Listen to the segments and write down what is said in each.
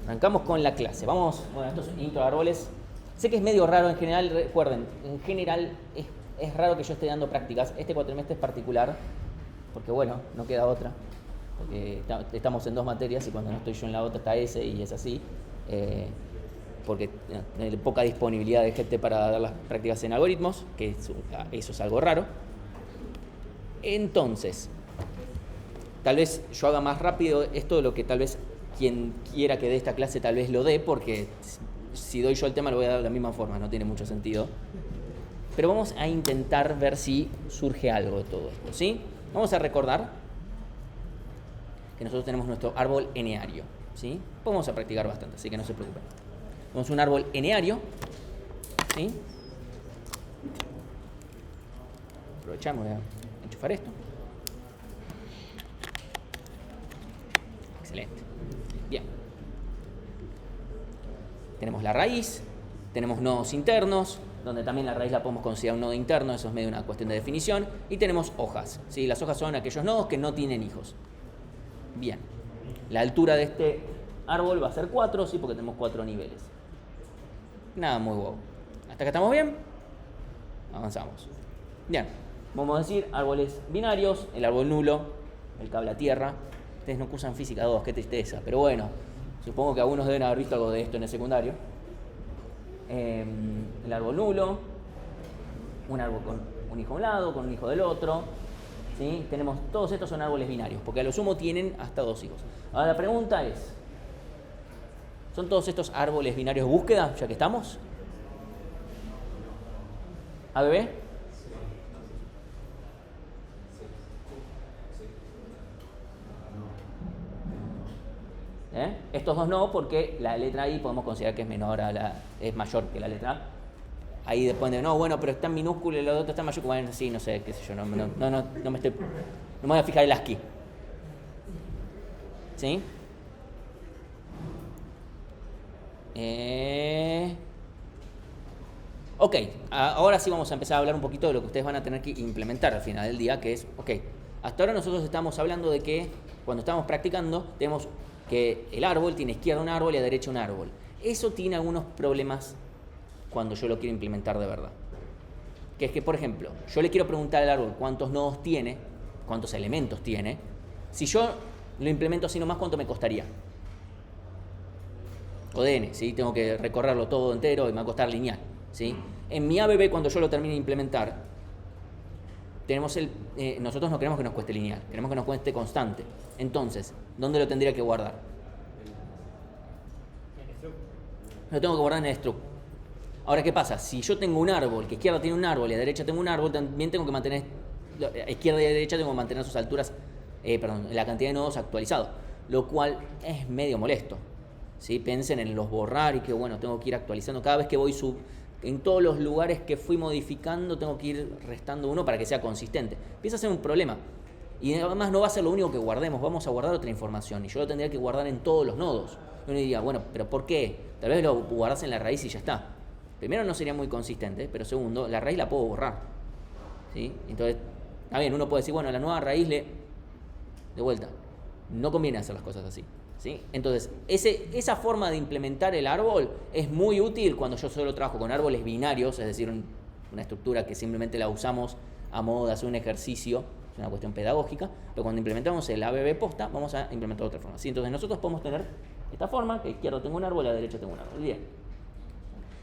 Arrancamos con la clase. Vamos, bueno, estos intro de árboles. Sé que es medio raro en general, recuerden, en general es raro que yo esté dando prácticas. Este cuatrimestre es particular, porque bueno, no queda otra. Porque estamos en dos materias y cuando no estoy yo en la otra está ese y es así. Porque hay poca disponibilidad de gente para dar las prácticas en algoritmos, que eso es algo raro. Entonces, tal vez yo haga más rápido esto de lo que tal vez quien quiera que dé esta clase tal vez lo dé, porque si doy yo el tema lo voy a dar de la misma forma, no tiene mucho sentido. Pero vamos a intentar ver si surge algo de todo esto, ¿sí? Vamos a recordar que nosotros tenemos nuestro árbol eneario, ¿sí? Vamos a practicar bastante, así que no se preocupen. Tenemos un árbol eneario, ¿sí? Aprovechamos, voy a enchufar esto. Excelente. Bien. Tenemos la raíz, tenemos nodos internos, donde también la raíz la podemos considerar un nodo interno, eso es medio una cuestión de definición, y tenemos hojas, ¿sí? Las hojas son aquellos nodos que no tienen hijos. Bien. La altura de este árbol va a ser 4, sí, porque tenemos 4 niveles. Nada muy wow. ¿Hasta acá estamos bien? Avanzamos. Bien. Vamos a decir árboles binarios, el árbol nulo, el cable a tierra. Ustedes no cursan física 2, qué tristeza. Pero bueno, supongo que algunos deben haber visto algo de esto en el secundario. El árbol nulo, un árbol con un hijo de un lado, con un hijo del otro. ¿Sí? Todos estos son árboles binarios, porque a lo sumo tienen hasta 2 hijos. Ahora la pregunta es, ¿son todos estos árboles binarios de búsqueda, ya que estamos? ¿A bebé? Estos dos no, porque la letra I podemos considerar que es mayor que la letra A. Ahí después de, no, bueno, pero está en minúsculo y el otro está en mayúsculo. Bueno, sí, no sé, qué sé yo, no me voy a fijar el ASCII. ¿Sí? Ok, ahora sí vamos a empezar a hablar un poquito de lo que ustedes van a tener que implementar al final del día, que es, ok, hasta ahora nosotros estamos hablando de que cuando estamos practicando tenemos que el árbol tiene a izquierda un árbol y a derecha un árbol. Eso tiene algunos problemas cuando yo lo quiero implementar de verdad. Que es que, por ejemplo, yo le quiero preguntar al árbol cuántos nodos tiene, cuántos elementos tiene. Si yo lo implemento así nomás, ¿cuánto me costaría? ODN, ¿sí? Tengo que recorrerlo todo entero y me va a costar lineal, ¿sí? En mi ABB, cuando yo lo termine de implementar, nosotros no queremos que nos cueste lineal, queremos que nos cueste constante. Entonces, ¿dónde lo tendría que guardar? Lo tengo que guardar en el struct. Ahora, ¿qué pasa? Si yo tengo un árbol, que a izquierda tiene un árbol y a derecha tengo un árbol, también tengo que mantener, a izquierda y a derecha tengo que mantener sus alturas, la cantidad de nodos actualizado, lo cual es medio molesto. ¿Sí? Piensen en los borrar y que bueno, tengo que ir actualizando. Cada vez que voy en todos los lugares que fui modificando, tengo que ir restando uno para que sea consistente. Empieza a ser un problema. Y además no va a ser lo único que guardemos, vamos a guardar otra información. Y yo lo tendría que guardar en todos los nodos. Y uno diría, bueno, ¿pero por qué? Tal vez lo guardas en la raíz y ya está. Primero no sería muy consistente, pero segundo, la raíz la puedo borrar. ¿Sí? Entonces, está bien, uno puede decir, bueno, la nueva raíz de vuelta. No conviene hacer las cosas así. ¿Sí? Entonces, esa forma de implementar el árbol es muy útil cuando yo solo trabajo con árboles binarios, es decir, una estructura que simplemente la usamos a modo de hacer un ejercicio, es una cuestión pedagógica, pero cuando implementamos el ABB posta, vamos a implementar otra forma. ¿Sí? Entonces, nosotros podemos tener esta forma, que a izquierda tengo un árbol y a derecha tengo un árbol. Bien.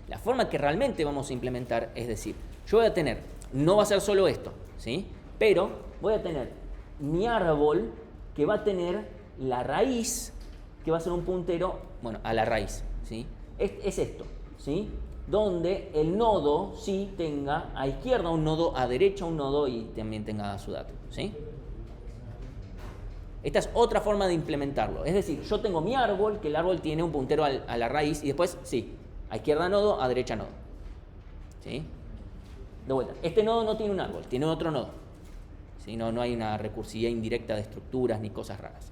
La forma que realmente vamos a implementar es decir, yo voy a tener, no va a ser solo esto, ¿sí? Pero voy a tener mi árbol que va a tener la raíz, que va a ser un puntero, bueno, a la raíz, ¿sí? Es esto, ¿sí? Donde el nodo sí tenga a izquierda un nodo, a derecha un nodo y también tenga su dato, ¿sí? Esta es otra forma de implementarlo. Es decir, yo tengo mi árbol, que el árbol tiene un puntero a la raíz y después, sí, a izquierda nodo, a derecha nodo, ¿sí? De vuelta, este nodo no tiene un árbol, tiene otro nodo, ¿sí? No hay una recursividad indirecta de estructuras ni cosas raras.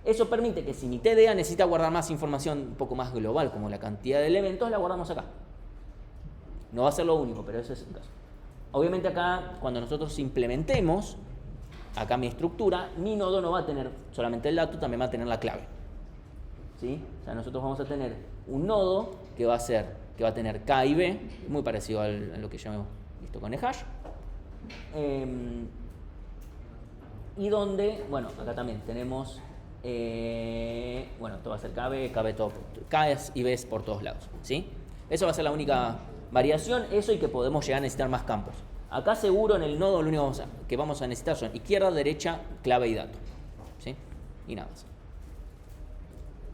Eso permite que si mi TDA necesita guardar más información un poco más global, como la cantidad de elementos, la guardamos acá. No va a ser lo único, pero ese es el caso. Obviamente acá, cuando nosotros implementemos, acá mi estructura, mi nodo no va a tener solamente el dato, también va a tener la clave. ¿sí? O sea, nosotros vamos a tener un nodo que va a tener K y B, muy parecido a lo que ya hemos visto con el hash. Y donde, bueno, acá también tenemos, bueno, esto va a ser KB todo, K y B por todos lados, ¿sí? Eso va a ser la única variación, eso y que podemos llegar a necesitar más campos. Acá seguro en el nodo lo único que vamos a necesitar son izquierda, derecha, clave y dato, ¿sí? Y nada más.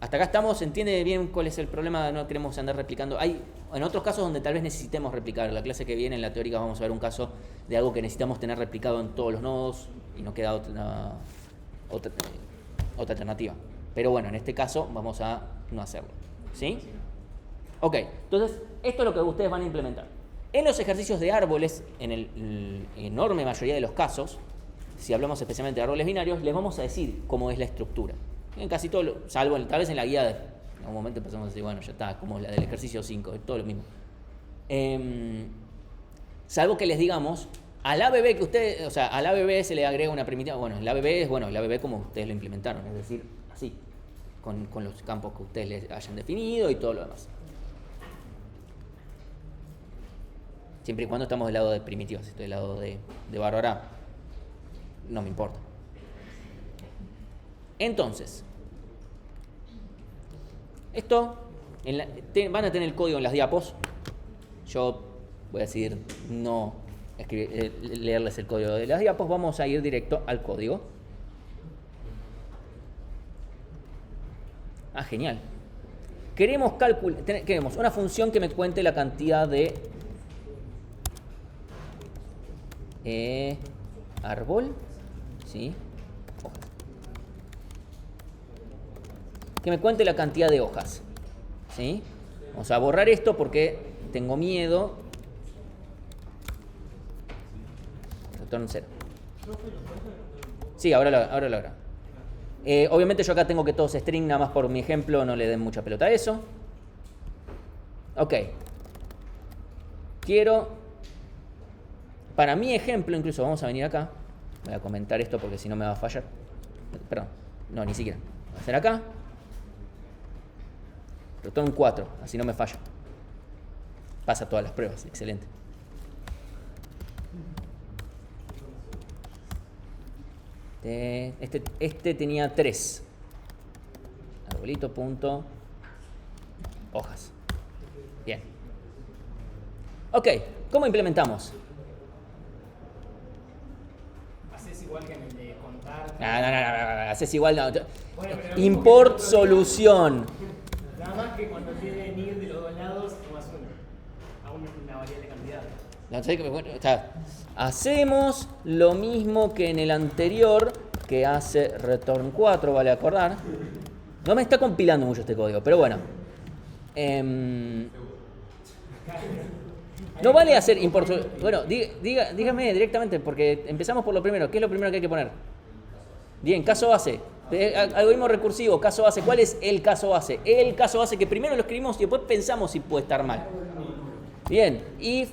Hasta acá estamos, ¿se entiende bien cuál es el problema? No queremos andar replicando. Hay en otros casos donde tal vez necesitemos replicar. En la clase que viene, en la teórica, vamos a ver un caso de algo que necesitamos tener replicado en todos los nodos y nos queda otra alternativa. Pero bueno, en este caso vamos a no hacerlo. ¿Sí? Ok, entonces esto es lo que ustedes van a implementar. En los ejercicios de árboles, en la enorme mayoría de los casos, si hablamos especialmente de árboles binarios, les vamos a decir cómo es la estructura. En casi todo, salvo tal vez en la guía, en algún momento empezamos a decir, bueno, ya está, como la del ejercicio 5, es todo lo mismo. Salvo que les digamos, al ABB que ustedes, o sea, al ABB se le agrega una primitiva, bueno, el ABB es, bueno, el ABB como ustedes lo implementaron, es decir, así, con los campos que ustedes les hayan definido y todo lo demás. Siempre y cuando estamos del lado de primitivas, si estoy del lado de Bárbara, no me importa. Entonces, esto van a tener el código en las diapos. Yo voy a decidir no leerles el código de las diapos. Vamos a ir directo al código. Ah, genial. Queremos una función que me cuente la cantidad de árbol, ¿sí? Hojas. Que me cuente la cantidad de hojas, ¿sí? Vamos a borrar esto porque tengo miedo. Return 0. Sí, ahora lo hará. Obviamente yo acá tengo que todo string, nada más por mi ejemplo, no le den mucha pelota a eso. Ok. Para mi ejemplo, incluso vamos a venir acá. Voy a comentar esto porque si no me va a fallar. Perdón, no, ni siquiera. Voy a hacer acá. Return 4, así no me falla. Pasa todas las pruebas, excelente. Este tenía 3. Arbolito, punto, hojas. Bien. Ok, ¿cómo implementamos? Haces igual que en el de contar. No, haces igual. No. Bueno, import solución. Nada más que cuando tienen ir de los dos lados, tomas una variable cantidad. Hacemos lo mismo que en el anterior, que hace return 4, vale acordar. No me está compilando mucho este código, pero bueno. No vale hacer import. Bueno, dígame directamente, porque empezamos por lo primero. ¿Qué es lo primero que hay que poner? Bien, caso base. Algoritmo recursivo, caso base. ¿Cuál es el caso base? El caso base que primero lo escribimos y después pensamos si puede estar mal. Bien, if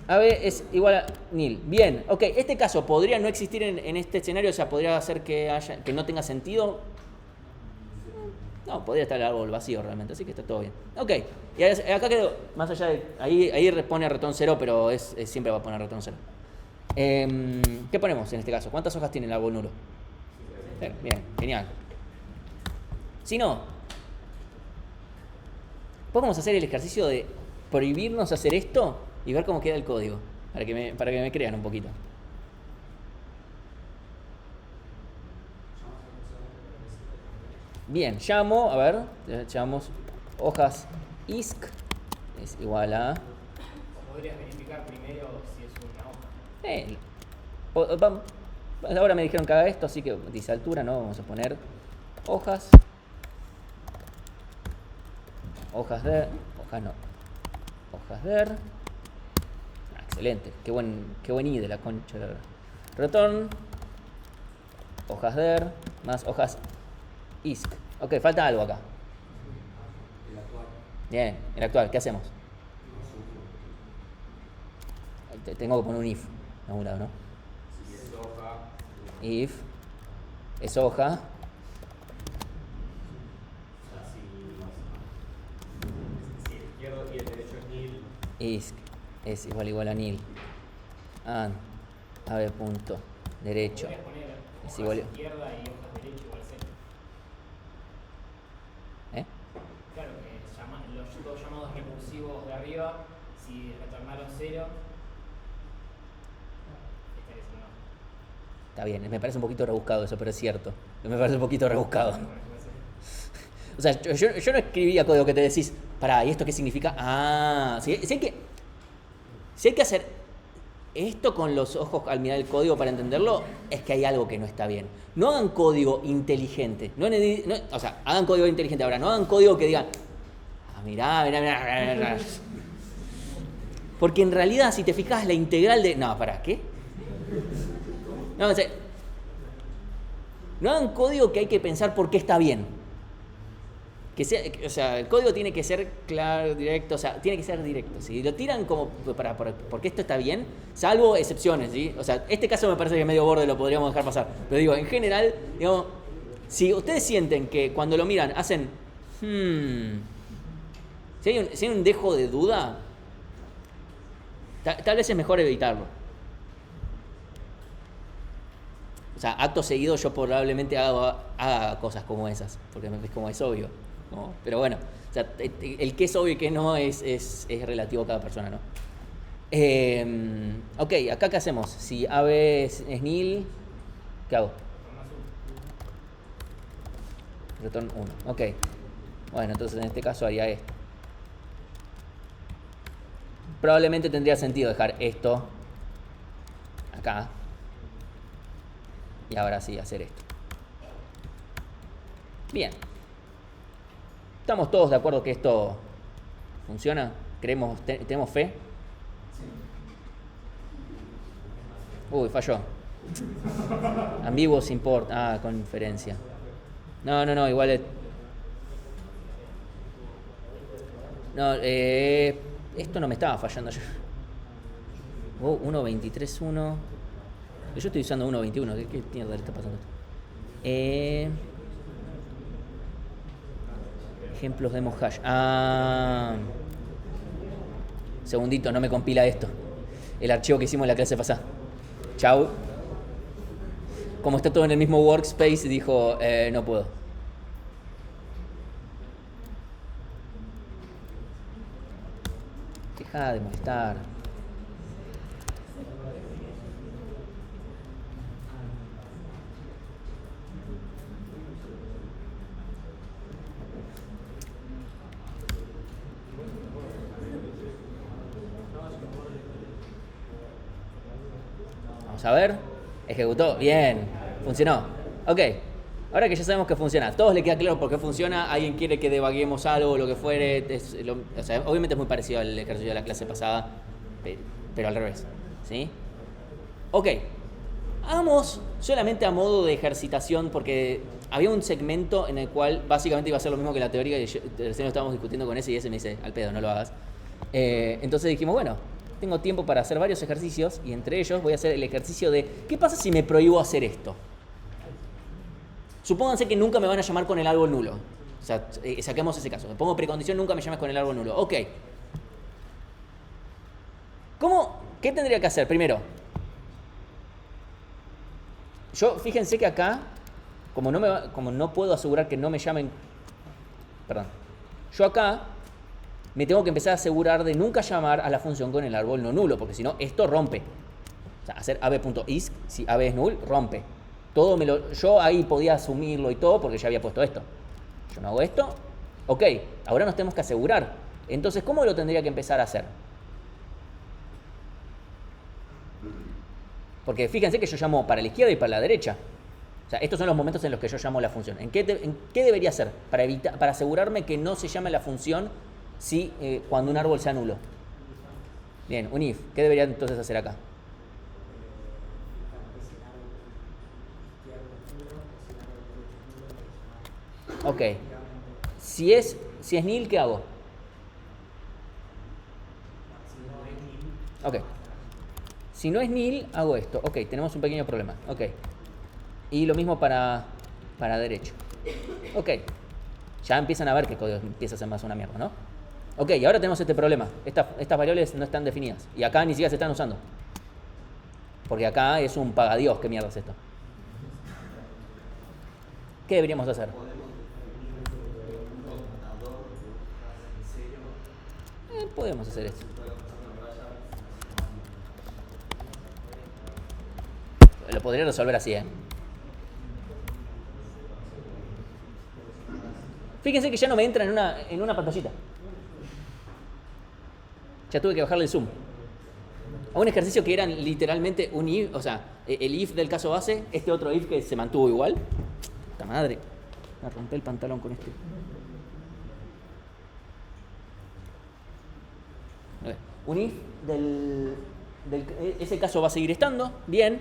AB es igual a nil. Bien, ok, este caso podría no existir en este escenario, o sea, podría hacer que no tenga sentido. No, podría estar el árbol vacío realmente, así que está todo bien. Ok, y acá quedó, más allá de, ahí pone return 0, pero siempre va a poner return 0. ¿Qué ponemos en este caso? ¿Cuántas hojas tiene el árbol nulo? Bien, genial. Si no, podemos hacer el ejercicio de prohibirnos hacer esto y ver cómo queda el código, para que me crean un poquito. Bien, llamamos hojas isc es igual a... Podrías verificar primero si es una hoja. Ahora me dijeron que haga esto, así que dice altura, ¿no? Vamos a poner hojas der. Excelente, qué buen i de la concha. Return hojas der más hojas isc. Ok, falta algo acá. El actual. Bien, el actual, ¿qué hacemos? Tengo que poner un if a un lado, ¿no? Si es hoja. If es hoja Is es igual a nil. And AB punto derecho Podrías poner es hojas igual izquierda y hojas derecha igual cero. ¿eh? Claro que los dos llamados recursivos de arriba, si retornaron cero, estaría siendo no. Está bien, me parece un poquito rebuscado eso, pero es cierto. Me parece un poquito rebuscado. O sea, yo no escribía código que te decís, pará, ¿y esto qué significa? Ah, si hay que hacer esto con los ojos al mirar el código para entenderlo, es que hay algo que no está bien. No hagan código inteligente. O sea, hagan código inteligente ahora. No hagan código que digan, mirá. Porque en realidad, si te fijas, la integral de... No, pará, ¿qué? No, o sea, no hagan código que hay que pensar por qué está bien. O sea, el código tiene que ser claro, directo, o sea, tiene que ser directo. Si lo tiran como porque esto está bien, salvo excepciones, ¿sí? O sea, este caso me parece que medio borde lo podríamos dejar pasar. Pero digo, en general, digamos, si ustedes sienten que cuando lo miran hacen, si hay un dejo de duda, tal vez es mejor evitarlo. O sea, acto seguido yo probablemente haga cosas como esas, porque es como es obvio, ¿no? Pero bueno, o sea, el que es obvio y que no es relativo a cada persona, ¿no? Ok, acá ¿qué hacemos? Si AB es nil, ¿qué hago? Return 1, ok. Bueno, entonces en este caso haría esto. Probablemente tendría sentido dejar esto acá. Y ahora sí, hacer esto. Bien. ¿Estamos todos de acuerdo que esto funciona? ¿Tenemos fe? Uy, falló. Ambiguous import. Ah, conferencia. No, igual es... No, esto no me estaba fallando yo. 1.23.1. Yo estoy usando 1.21. ¿Qué mierda le está pasando? Ejemplos demo hash. Segundito, no me compila esto. El archivo que hicimos en la clase pasada. Chau. Como está todo en el mismo workspace, dijo, no puedo. Deja de molestar. Vamos a ver. Ejecutó. Bien. Funcionó. Ok. Ahora que ya sabemos que funciona, a todos les queda claro por qué funciona. Alguien quiere que debaguemos algo o lo que fuere. O sea, obviamente es muy parecido al ejercicio de la clase pasada, pero al revés. ¿Sí? Ok. Hagamos solamente a modo de ejercitación, porque había un segmento en el cual básicamente iba a ser lo mismo que la teórica y recién lo estábamos discutiendo con ese y ese me dice, al pedo, no lo hagas. Entonces dijimos, bueno, tengo tiempo para hacer varios ejercicios y entre ellos voy a hacer el ejercicio de ¿qué pasa si me prohíbo hacer esto? Supónganse que nunca me van a llamar con el árbol nulo. O sea, saquemos ese caso. Me pongo precondición, nunca me llames con el árbol nulo. Ok. ¿Qué tendría que hacer? Primero, fíjense que acá, como no puedo asegurar que no me llamen... Perdón. Yo acá me tengo que empezar a asegurar de nunca llamar a la función con el árbol no nulo, porque si no, esto rompe. O sea, hacer ab.is, si ab es null, rompe. Yo ahí podía asumirlo y todo porque ya había puesto esto. Yo no hago esto. Ok, ahora nos tenemos que asegurar. Entonces, ¿cómo lo tendría que empezar a hacer? Porque fíjense que yo llamo para la izquierda y para la derecha. O sea, estos son los momentos en los que yo llamo la función. ¿En qué debería hacer? Para asegurarme que no se llame la función cuando un árbol sea nulo. Bien, un if. ¿Qué debería entonces hacer acá? Ok. Si es nil, ¿qué hago? Ok. Si no es nil, hago esto. Ok, tenemos un pequeño problema. Ok. Y lo mismo para derecho. Ok. Ya empiezan a ver que el código empieza a ser más una mierda, ¿no? Ok, y ahora tenemos este problema. Estas variables no están definidas. Y acá ni siquiera se están usando. Porque acá es un pagadios. ¿Qué mierda es esto? ¿Qué deberíamos hacer? Podemos hacer esto. Lo podría resolver así, ¿eh? Fíjense que ya no me entra en una pantallita. Ya tuve que bajarle el zoom. A un ejercicio que eran literalmente un if, o sea, el if del caso base, este otro if que se mantuvo igual. Puta madre. Me rompí el pantalón con este. A ver, un if ese caso va a seguir estando, bien.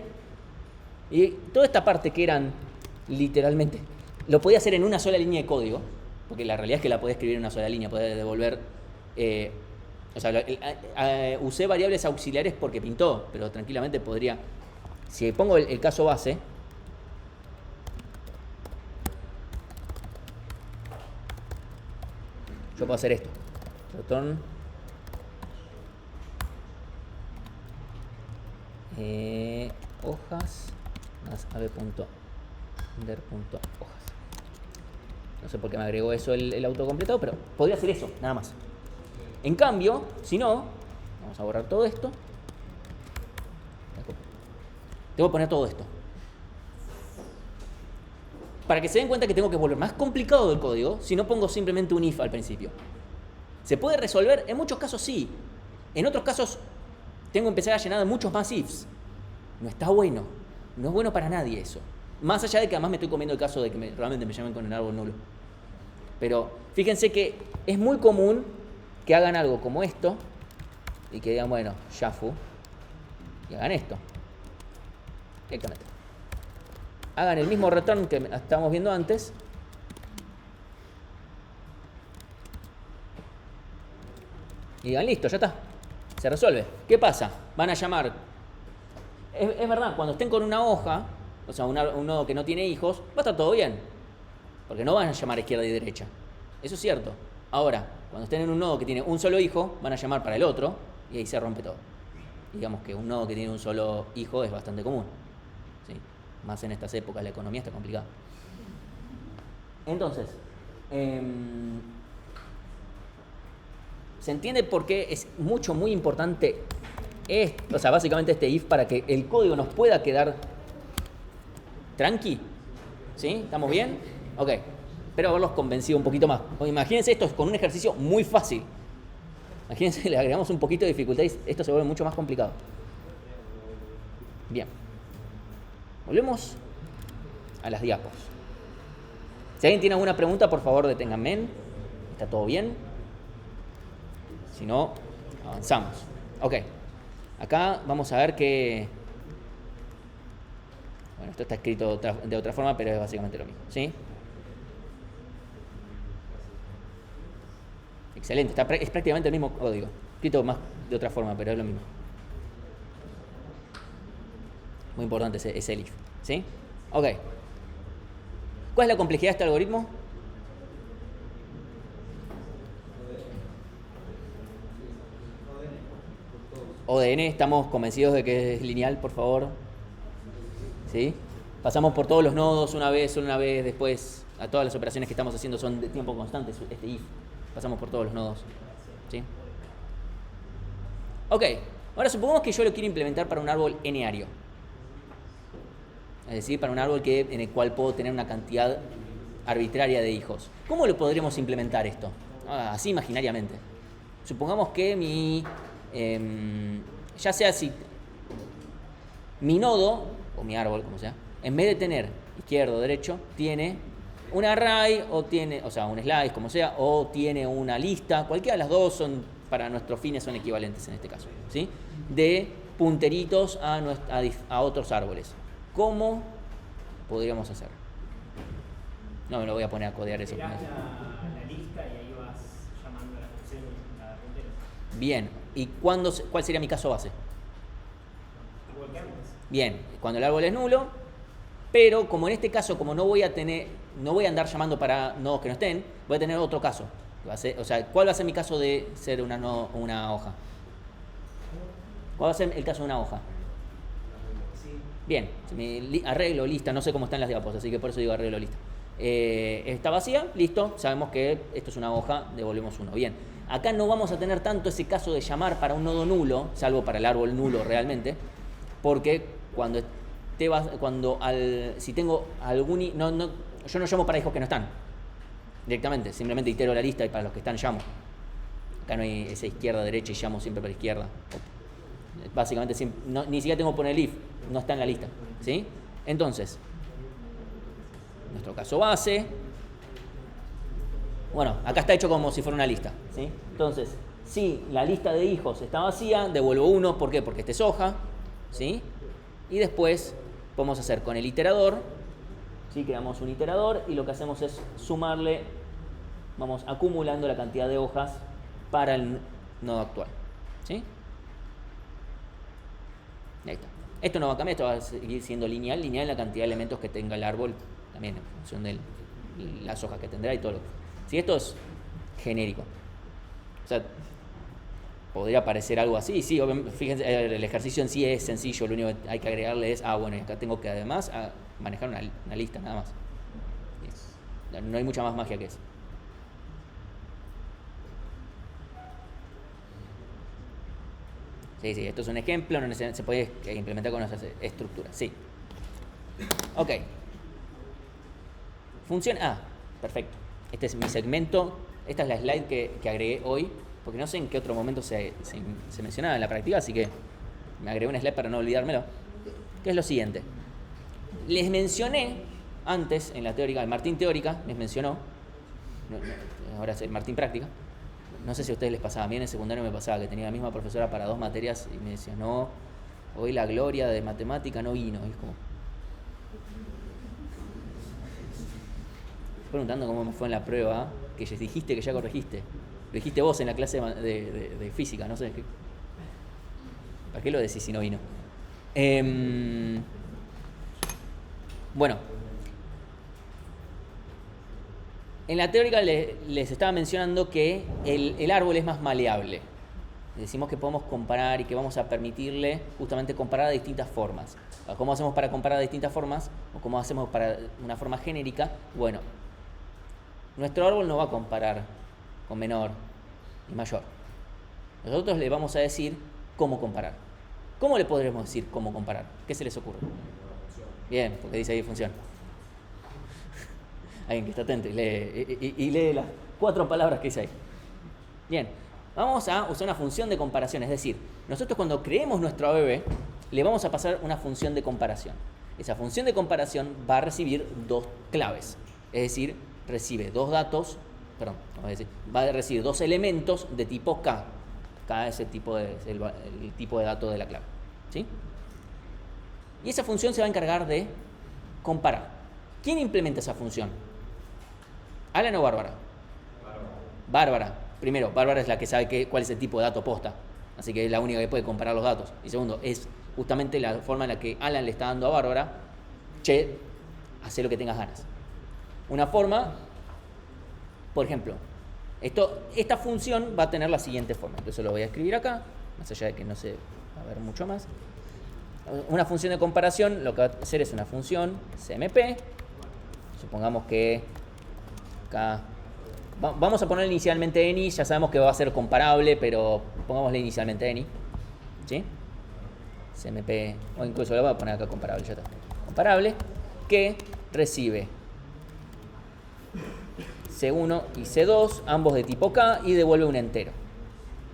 Y toda esta parte que eran literalmente, lo podía hacer en una sola línea de código, porque la realidad es que la podía escribir en una sola línea, podía devolver. O sea, usé variables auxiliares porque pintó, pero tranquilamente podría. Si pongo el caso base, yo puedo hacer esto. Return hojas más ave.render.hojas. No sé por qué me agregó eso el autocompletado, pero podría hacer eso, nada más. En cambio, si no, vamos a borrar todo esto. Tengo que poner todo esto. Para que se den cuenta que tengo que volver más complicado el código si no pongo simplemente un if al principio. ¿Se puede resolver? En muchos casos sí. En otros casos tengo que empezar a llenar de muchos más ifs. No está bueno. No es bueno para nadie eso. Más allá de que además me estoy comiendo el caso de que realmente me llamen con el árbol nulo. Pero fíjense que es muy común que hagan algo como esto y que digan, bueno, Yafu, y hagan esto. Directamente. Hagan el mismo return que estábamos viendo antes. Y digan, listo, ya está. Se resuelve. ¿Qué pasa? Van a llamar. Es verdad, cuando estén con una hoja, o sea, un nodo que no tiene hijos, va a estar todo bien. Porque no van a llamar izquierda y derecha. Eso es cierto. Ahora, cuando estén en un nodo que tiene un solo hijo, van a llamar para el otro y ahí se rompe todo. Digamos que un nodo que tiene un solo hijo es bastante común. ¿Sí? Más en estas épocas, la economía está complicada. Entonces, ¿se entiende por qué es muy importante esto? O sea, básicamente este if para que el código nos pueda quedar tranqui. ¿Sí? ¿Estamos bien? Ok. Espero haberlos convencido un poquito más. Imagínense esto con un ejercicio muy fácil. Imagínense, le agregamos un poquito de dificultad y esto se vuelve mucho más complicado. Bien. Volvemos a las diapos. Si alguien tiene alguna pregunta, por favor deténganme. ¿Está todo bien? Si no, avanzamos. Ok. Acá vamos a ver que... Bueno, esto está escrito de otra forma, pero es básicamente lo mismo. ¿Sí? Excelente. Es prácticamente el mismo código. Escrito más de otra forma, pero es lo mismo. Muy importante ese if. ¿Sí? Ok. ¿Cuál es la complejidad de este algoritmo? ODN, ¿estamos convencidos de que es lineal, por favor? ¿Sí? Pasamos por todos los nodos una vez, después a todas las operaciones que estamos haciendo son de tiempo constante, este if. Pasamos por todos los nodos. ¿Sí? Ok, ahora supongamos que yo lo quiero implementar para un árbol n-ario. Es decir, para un árbol en el cual puedo tener una cantidad arbitraria de hijos. ¿Cómo lo podremos implementar esto? Así imaginariamente. Supongamos que ya sea si mi nodo, o mi árbol, como sea, en vez de tener izquierdo o derecho, tiene un array, o sea, un slice, como sea, o tiene una lista. Cualquiera de las dos son, para nuestros fines, son equivalentes en este caso, ¿sí? De punteritos a otros árboles. ¿Cómo podríamos hacer? No me lo voy a poner a codear eso. La lista y ahí vas llamando a la función a punteros. Bien, ¿y cuál sería mi caso base? Igual que antes. Bien, cuando el árbol es nulo, pero como en este caso, como no voy a andar llamando para nodos que no estén, voy a tener otro caso. O sea, ¿cuál va a ser mi caso de ser una hoja? ¿Cuál va a ser el caso de una hoja? Bien, arreglo, lista, no sé cómo están las diapositivas, así que por eso digo arreglo, lista. Está vacía, listo, sabemos que esto es una hoja, devolvemos 1. Bien, acá no vamos a tener tanto ese caso de llamar para un nodo nulo, salvo para el árbol nulo realmente, porque si tengo algún... yo no llamo para hijos que no están, directamente, simplemente itero la lista y para los que están llamo. Acá no hay esa izquierda, derecha y llamo siempre para izquierda. Básicamente ni siquiera tengo que poner el if, no está en la lista, ¿sí? Entonces, nuestro caso base, bueno, acá está hecho como si fuera una lista, ¿sí? Entonces, si la lista de hijos está vacía, devuelvo 1, ¿por qué? Porque esta es hoja, ¿sí? Y después podemos hacer con el iterador, ¿sí? Creamos un iterador y lo que hacemos es sumarle, vamos acumulando la cantidad de hojas para el nodo actual, ¿sí? Ahí está. Esto no va a cambiar, esto va a seguir siendo lineal la cantidad de elementos que tenga el árbol, también en función de las hojas que tendrá y todo lo que... Si esto es genérico, o sea, podría parecer algo así, sí, fíjense, el ejercicio en sí es sencillo, lo único que hay que agregarle es, bueno, acá tengo que además manejar una lista, nada más. No hay mucha más magia que eso. Sí, esto es un ejemplo, no se puede implementar con nuestras estructuras, sí. Ok. Funciona. Perfecto. Este es mi segmento. Esta es la slide que agregué hoy, porque no sé en qué otro momento se mencionaba en la práctica, así que me agregué una slide para no olvidármelo. Que es lo siguiente. Les mencioné antes, en la teórica, el Martín teórica, les mencionó, ahora es el Martín práctica. No sé si a ustedes les pasaba, a mí en el secundario me pasaba que tenía la misma profesora para 2 materias y me decía, no, hoy la gloria de matemática no vino. Y es como... preguntando cómo me fue en la prueba, que dijiste que ya corregiste. Lo dijiste vos en la clase de física, no sé. ¿Para qué lo decís si no vino? Bueno. En la teórica les estaba mencionando que el árbol es más maleable. Decimos que podemos comparar y que vamos a permitirle justamente comparar de distintas formas. ¿Cómo hacemos para comparar de distintas formas? ¿O cómo hacemos para una forma genérica? Bueno, nuestro árbol no va a comparar con menor y mayor. Nosotros le vamos a decir cómo comparar. ¿Cómo le podremos decir cómo comparar? ¿Qué se les ocurre? Bien, porque dice ahí función. Alguien que está atento y lee las 4 palabras que dice ahí. Bien, vamos a usar una función de comparación, es decir, nosotros cuando creemos nuestro ABB le vamos a pasar una función de comparación. Esa función de comparación va a recibir 2 claves, es decir, recibe 2 datos, va a recibir 2 elementos de tipo K. K es el tipo de dato de la clave, ¿sí? Y esa función se va a encargar de comparar. ¿Quién implementa esa función? ¿Alan o Bárbara? Bárbara. Primero, Bárbara es la que sabe cuál es el tipo de dato posta. Así que es la única que puede comparar los datos. Y segundo, es justamente la forma en la que Alan le está dando a Bárbara, che, haz lo que tengas ganas. Una forma, por ejemplo, esta función va a tener la siguiente forma. Entonces lo voy a escribir acá, más allá de que no se va a ver mucho más. Una función de comparación, lo que va a hacer es una función CMP. Supongamos que acá vamos a poner inicialmente any, ya sabemos que va a ser comparable, pero pongámosle inicialmente any, ¿sí? CMP, o incluso le voy a poner acá comparable, ya está. Comparable, que recibe C1 y C2, ambos de tipo K, y devuelve un entero,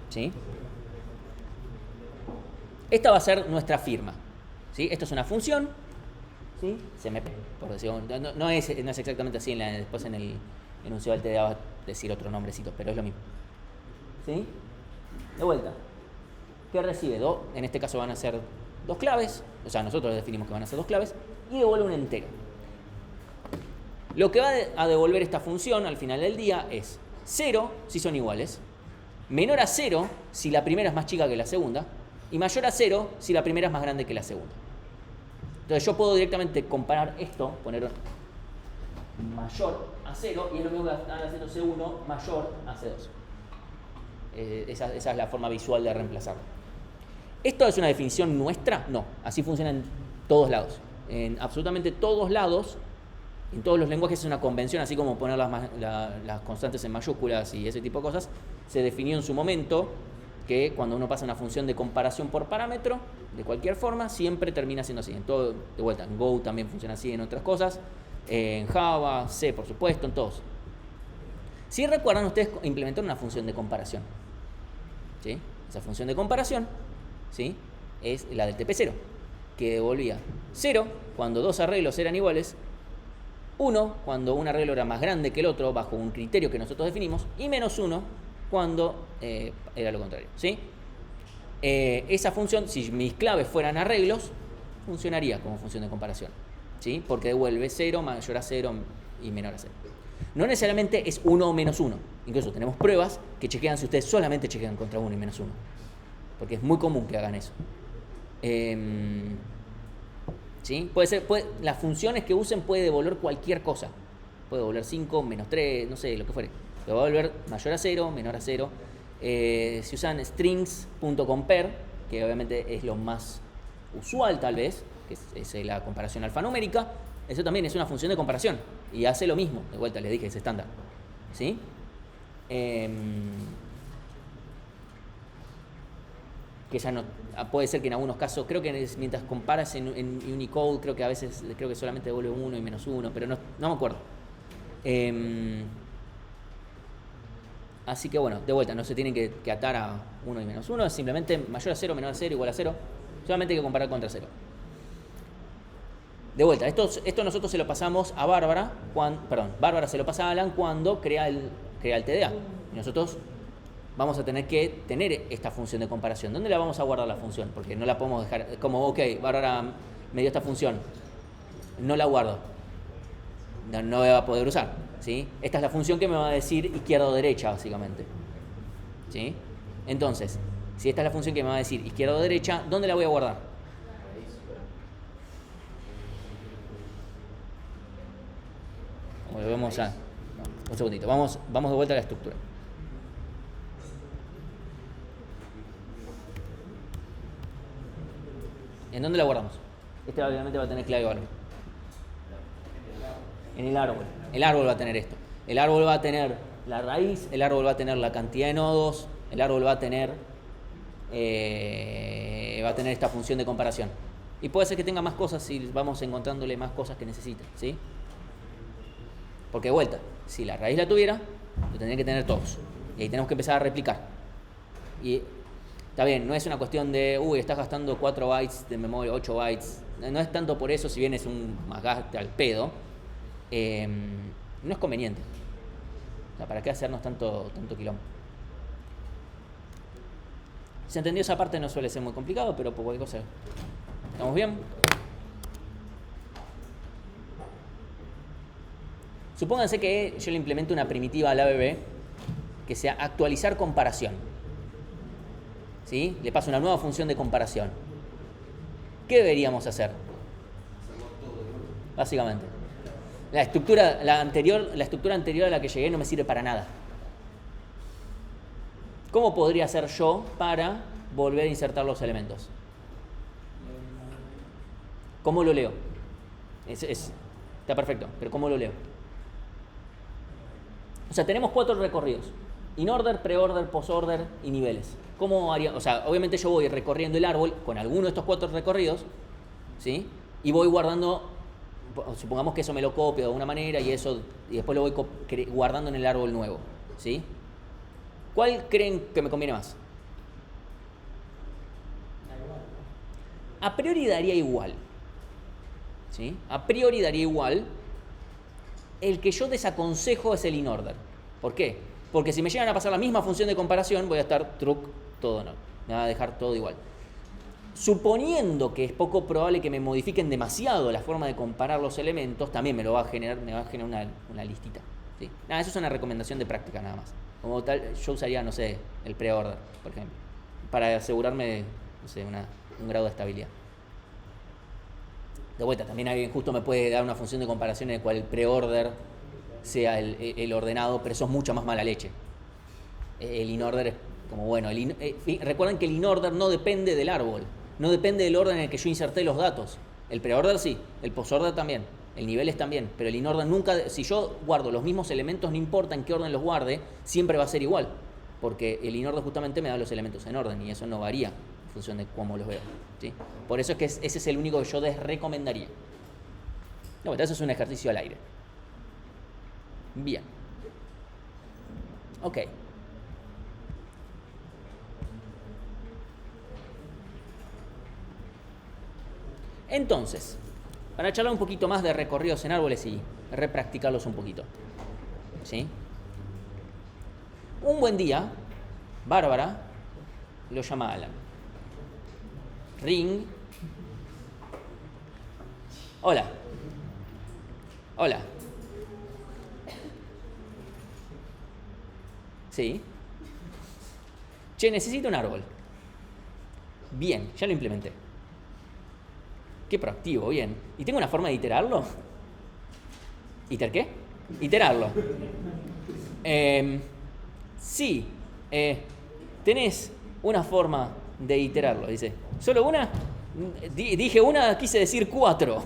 ¿sí? Esta va a ser nuestra firma, ¿sí? Esto es una función, ¿sí? CMP, por decirlo. No es exactamente así, después en el enunciado te va a decir otro nombrecito, pero es lo mismo, ¿sí? De vuelta, ¿qué recibe? En este caso van a ser 2 claves, o sea, nosotros definimos que van a ser 2 claves, y devuelve un entero. Lo que va a devolver esta función al final del día es 0 si son iguales, menor a 0 si la primera es más chica que la segunda, y mayor a 0 si la primera es más grande que la segunda. Entonces yo puedo directamente comparar esto, poner mayor a 0 y es lo mismo que están haciendo C1 mayor a C2. Esa es la forma visual de reemplazarlo. ¿Esto es una definición nuestra? No, así funciona en todos lados. En absolutamente todos lados, en todos los lenguajes es una convención, así como poner las constantes en mayúsculas y ese tipo de cosas. Se definió en su momento que cuando uno pasa una función de comparación por parámetro, de cualquier forma, siempre termina siendo así. En todo, de vuelta, en Go también funciona así, en otras cosas. En Java, C, por supuesto, en todos. Si recuerdan, ustedes implementaron una función de comparación. ¿Sí? Esa función de comparación, ¿sí?, es la del TP0, que devolvía 0 cuando dos arreglos eran iguales, 1 cuando un arreglo era más grande que el otro bajo un criterio que nosotros definimos, y menos 1 cuando era lo contrario, ¿sí? Esa función, si mis claves fueran arreglos, funcionaría como función de comparación, ¿sí?, porque devuelve 0, mayor a 0 y menor a 0. No necesariamente es 1 o menos 1. Incluso tenemos pruebas que chequean si ustedes solamente chequean contra 1 y menos 1. Porque es muy común que hagan eso. ¿Sí? Las funciones que usen puede devolver cualquier cosa. Puede devolver 5, menos 3, no sé, lo que fuere. Lo va a devolver mayor a 0, menor a 0. Si usan strings.compare, que obviamente es lo más usual tal vez, que es la comparación alfanumérica, eso también es una función de comparación y hace lo mismo. De vuelta les dije, es estándar, ¿sí? Que ya no puede ser que en algunos casos, creo que mientras comparas en Unicode, creo que solamente devuelve 1 y menos 1, pero no me acuerdo. Así que bueno, de vuelta, no se tienen que atar a 1 y menos 1, es simplemente mayor a 0, menor a 0, igual a 0. Solamente hay que comparar contra 0. De vuelta, esto nosotros se lo pasamos a Bárbara, Bárbara se lo pasa a Alan cuando crea el TDA. Y nosotros vamos a tener que tener esta función de comparación. ¿Dónde la vamos a guardar la función? Porque no la podemos dejar como, ok, Bárbara me dio esta función, no la guardo, no la va a poder usar, ¿sí? Esta es la función que me va a decir izquierda o derecha, básicamente, ¿sí? Entonces, si esta es la función que me va a decir izquierda o derecha, ¿dónde la voy a guardar? Volvemos a... un segundito, vamos de vuelta a la estructura. ¿En dónde la guardamos? Este obviamente va a tener clave o algo. En el árbol. El árbol va a tener esto. El árbol va a tener la raíz, el árbol va a tener la cantidad de nodos, el árbol va a tener esta función de comparación. Y puede ser que tenga más cosas si vamos encontrándole más cosas que necesita, ¿sí? Porque de vuelta, si la raíz la tuviera, lo tendría que tener todos. Y ahí tenemos que empezar a replicar. Y está bien, no es una cuestión de, estás gastando 4 bytes de memoria, 8 bytes. No es tanto por eso, si bien es un gasto al pedo. No es conveniente. O sea, ¿para qué hacernos tanto quilombo? ¿Se entendió esa parte? No suele ser muy complicado, pero por cualquier cosa. ¿Estamos bien? Supónganse que yo le implemento una primitiva al ABB que sea actualizar comparación. ¿Sí? Le paso una nueva función de comparación. ¿Qué deberíamos hacer? Básicamente. La estructura anterior a la que llegué no me sirve para nada. ¿Cómo podría hacer yo para volver a insertar los elementos? ¿Cómo lo leo? Está perfecto, pero ¿cómo lo leo? O sea, tenemos 4 recorridos. In-order, pre-order, post-order y niveles. ¿Cómo haría? O sea, obviamente yo voy recorriendo el árbol con alguno de estos 4 recorridos, ¿sí? Y voy guardando, supongamos que eso me lo copio de alguna manera y después lo voy guardando en el árbol nuevo, ¿sí? ¿Cuál creen que me conviene más? A priori daría igual, ¿sí? A priori daría igual. El que yo desaconsejo es el in-order. ¿Por qué? Porque si me llegan a pasar la misma función de comparación, voy a estar todo no. Me va a dejar todo igual. Suponiendo que es poco probable que me modifiquen demasiado la forma de comparar los elementos, también me va a generar una listita, ¿sí? Nada, eso es una recomendación de práctica nada más. Como tal, yo usaría, no sé, el pre-order, por ejemplo, para asegurarme, no sé, un grado de estabilidad. De vuelta, también alguien justo me puede dar una función de comparación en la cual el pre-order sea el ordenado, pero eso es mucha más mala leche. El inorder es como bueno. Recuerden que el inorder no depende del árbol, no depende del orden en el que yo inserté los datos. El preorder sí, el posorder también, el niveles también, pero el inorder nunca, si yo guardo los mismos elementos, no importa en qué orden los guarde, siempre va a ser igual, porque el inorder justamente me da los elementos en orden y eso no varía en función de cómo los veo, ¿sí? Por eso es que ese es el único que yo desrecomendaría. No, eso es un ejercicio al aire. Bien. Ok. Entonces, para charlar un poquito más de recorridos en árboles y repracticarlos un poquito. ¿Sí? Un buen día, Bárbara lo llama a Alan. Ring. Hola. Hola. Sí. Che, necesito un árbol. Bien, ya lo implementé. Qué proactivo, bien. ¿Y tengo una forma de iterarlo? ¿Iter qué? Iterarlo. Sí. Tenés una forma de iterarlo, dice. ¿Solo una? Dije una, quise decir 4.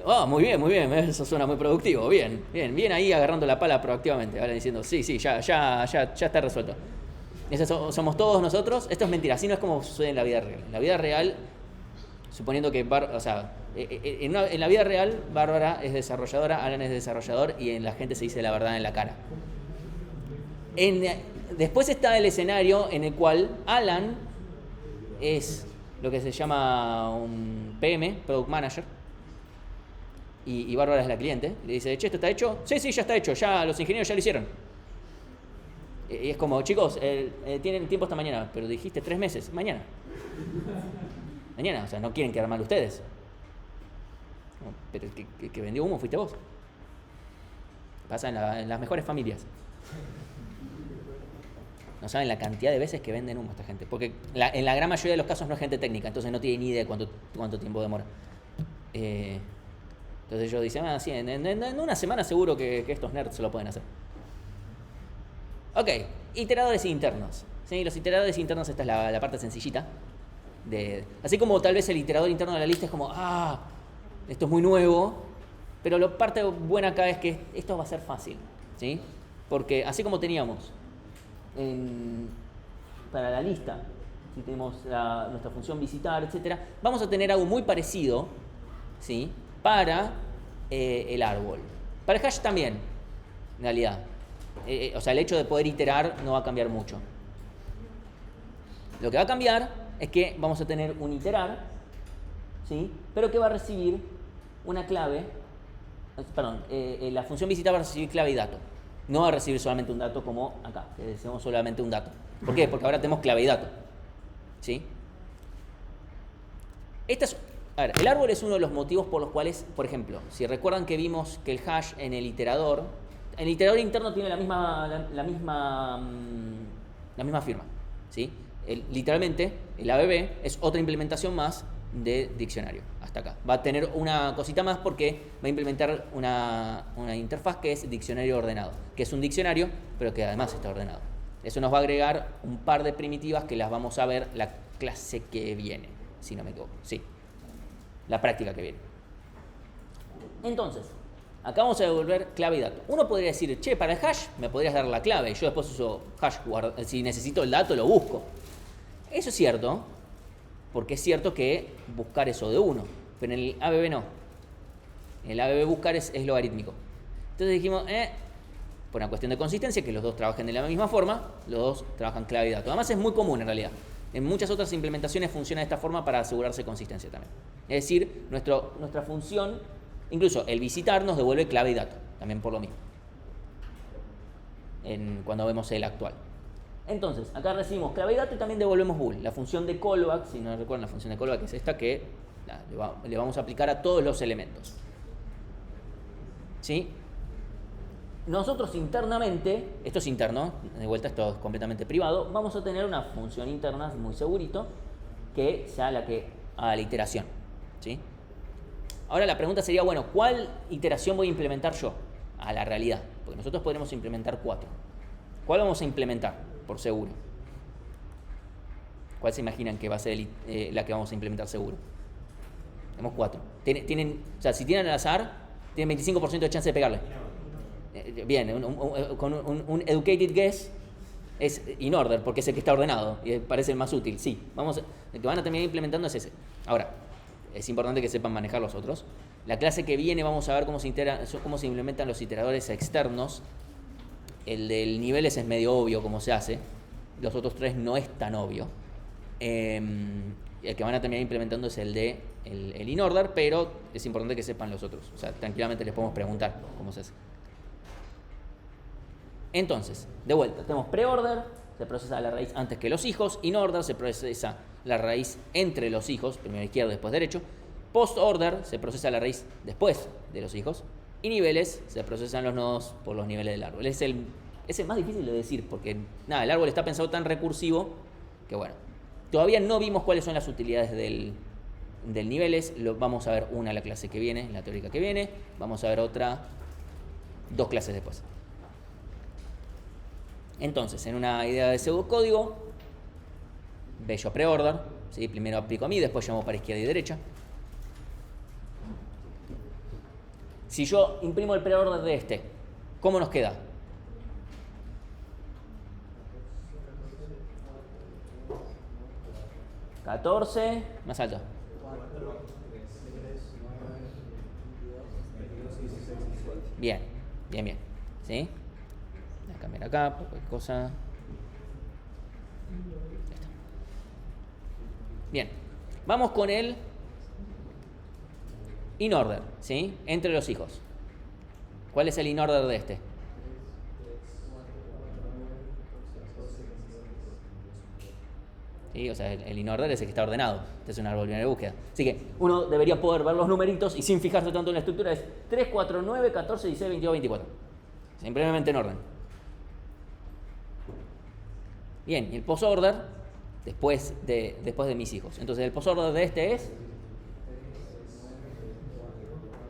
Ah, muy bien, eso suena muy productivo, bien ahí agarrando la pala proactivamente, ahora diciendo, sí, ya está resuelto. Esos somos todos nosotros. Esto es mentira, así no es como sucede en la vida real. En la vida real, suponiendo que, en la vida real, Bárbara es desarrolladora, Alan es desarrollador y en la gente se dice la verdad en la cara. Después está el escenario en el cual Alan es lo que se llama un PM, Product Manager, y Bárbara es la cliente. Le dice, che, ¿esto está hecho? Sí, ya está hecho, ya los ingenieros ya lo hicieron. Y es como, chicos, tienen tiempo hasta mañana, pero dijiste 3 meses, mañana, o sea, no quieren quedar mal ustedes. No, pero el que vendió humo fuiste vos. Pasa en las mejores familias. No saben la cantidad de veces que venden humo esta gente, porque en la gran mayoría de los casos no es gente técnica, entonces no tiene ni idea de cuánto tiempo demora. Entonces ellos dicen, sí, en una semana seguro que estos nerds se lo pueden hacer. Ok, iteradores internos. ¿Sí? Los iteradores internos, esta es la parte sencillita. Así como tal vez el iterador interno de la lista es como, esto es muy nuevo, pero la parte buena acá es que esto va a ser fácil, ¿sí? Porque así como teníamos para la lista, si tenemos nuestra función visitar, etcétera, vamos a tener algo muy parecido, ¿sí? Para el árbol. Para el hash también, en realidad. O sea, el hecho de poder iterar no va a cambiar mucho. Lo que va a cambiar es que vamos a tener un iterar, ¿sí? Pero que va a recibir una clave, la función visitar va a recibir clave y dato. No va a recibir solamente un dato como acá, que decimos solamente un dato. ¿Por qué? Porque ahora tenemos clave y dato, ¿sí? El árbol es uno de los motivos por los cuales, por ejemplo, si recuerdan que vimos que el hash en el iterador interno tiene la misma firma, ¿sí? Literalmente, el ABB es otra implementación más de diccionario, hasta acá. Va a tener una cosita más porque va a implementar una interfaz que es diccionario ordenado, que es un diccionario, pero que además está ordenado. Eso nos va a agregar un par de primitivas que las vamos a ver la clase que viene, si no me equivoco. Sí, la práctica que viene. Entonces, acá vamos a devolver clave y dato. Uno podría decir, che, para el hash me podrías dar la clave, yo después uso hash, si necesito el dato lo busco. Eso es cierto, porque es cierto que buscar eso de uno, pero en el ABB no. En el ABB buscar es logarítmico. Entonces dijimos, por una cuestión de consistencia, que los dos trabajen de la misma forma, los dos trabajan clave y dato. Además es muy común en realidad. En muchas otras implementaciones funciona de esta forma para asegurarse consistencia también. Es decir, nuestra función, incluso el visitar nos devuelve clave y dato, también por lo mismo. Cuando vemos el actual. Entonces, acá recibimos clave y dato y también devolvemos bool. La función de callback, si no recuerdan, la función de callback es esta que le vamos a aplicar a todos los elementos. ¿Sí? Nosotros internamente, esto es interno, de vuelta esto es completamente privado, vamos a tener una función interna muy segurito que sea la que haga la iteración, ¿sí? Ahora la pregunta sería, bueno, ¿cuál iteración voy a implementar yo a la realidad? Porque nosotros podremos implementar 4. ¿Cuál vamos a implementar, por seguro? ¿Cuál se imaginan que va a ser la que vamos a implementar seguro? Tenemos 4. O sea, si tienen al azar, tienen 25% de chance de pegarle. Bien, con un educated guess es in order, porque es el que está ordenado y parece el más útil. Sí, el que van a terminar implementando es ese. Ahora, es importante que sepan manejar los otros. La clase que viene vamos a ver cómo se implementan los iteradores externos. El del niveles es medio obvio cómo se hace. Los otros 3 no es tan obvio. El que van a terminar implementando es el de el in order, pero es importante que sepan los otros. O sea, tranquilamente les podemos preguntar cómo se hace. Entonces, de vuelta, tenemos preorder, se procesa la raíz antes que los hijos. In order, se procesa la raíz entre los hijos, primero izquierdo, después derecho. Post order, se procesa la raíz después de los hijos. Y niveles, se procesan los nodos por los niveles del árbol. Es el más difícil de decir, porque nada, el árbol está pensado tan recursivo que bueno. Todavía no vimos cuáles son las utilidades del niveles. Vamos a ver una en la clase que viene, en la teórica que viene. Vamos a ver otra 2 clases después. Entonces, en una idea de pseudocódigo, bello preorder, ¿sí? Primero aplico a mí, después llamo para izquierda y derecha. Si yo imprimo el preorder de este, ¿cómo nos queda? ¿14? Más alto. Bien. ¿Sí? Voy a cambiar acá, cualquier cosa. Ahí está. Bien. Vamos con el in order, ¿sí? Entre los hijos. ¿Cuál es el in order de este? ¿Sí? O sea, el in order es el que está ordenado. Este es un árbol binario de búsqueda. Así que uno debería poder ver los numeritos y sin fijarse tanto en la estructura es 3, 4, 9, 14, 16, 22, 24. Simplemente en orden. Bien, y el post-order después de mis hijos. Entonces el post-order de este es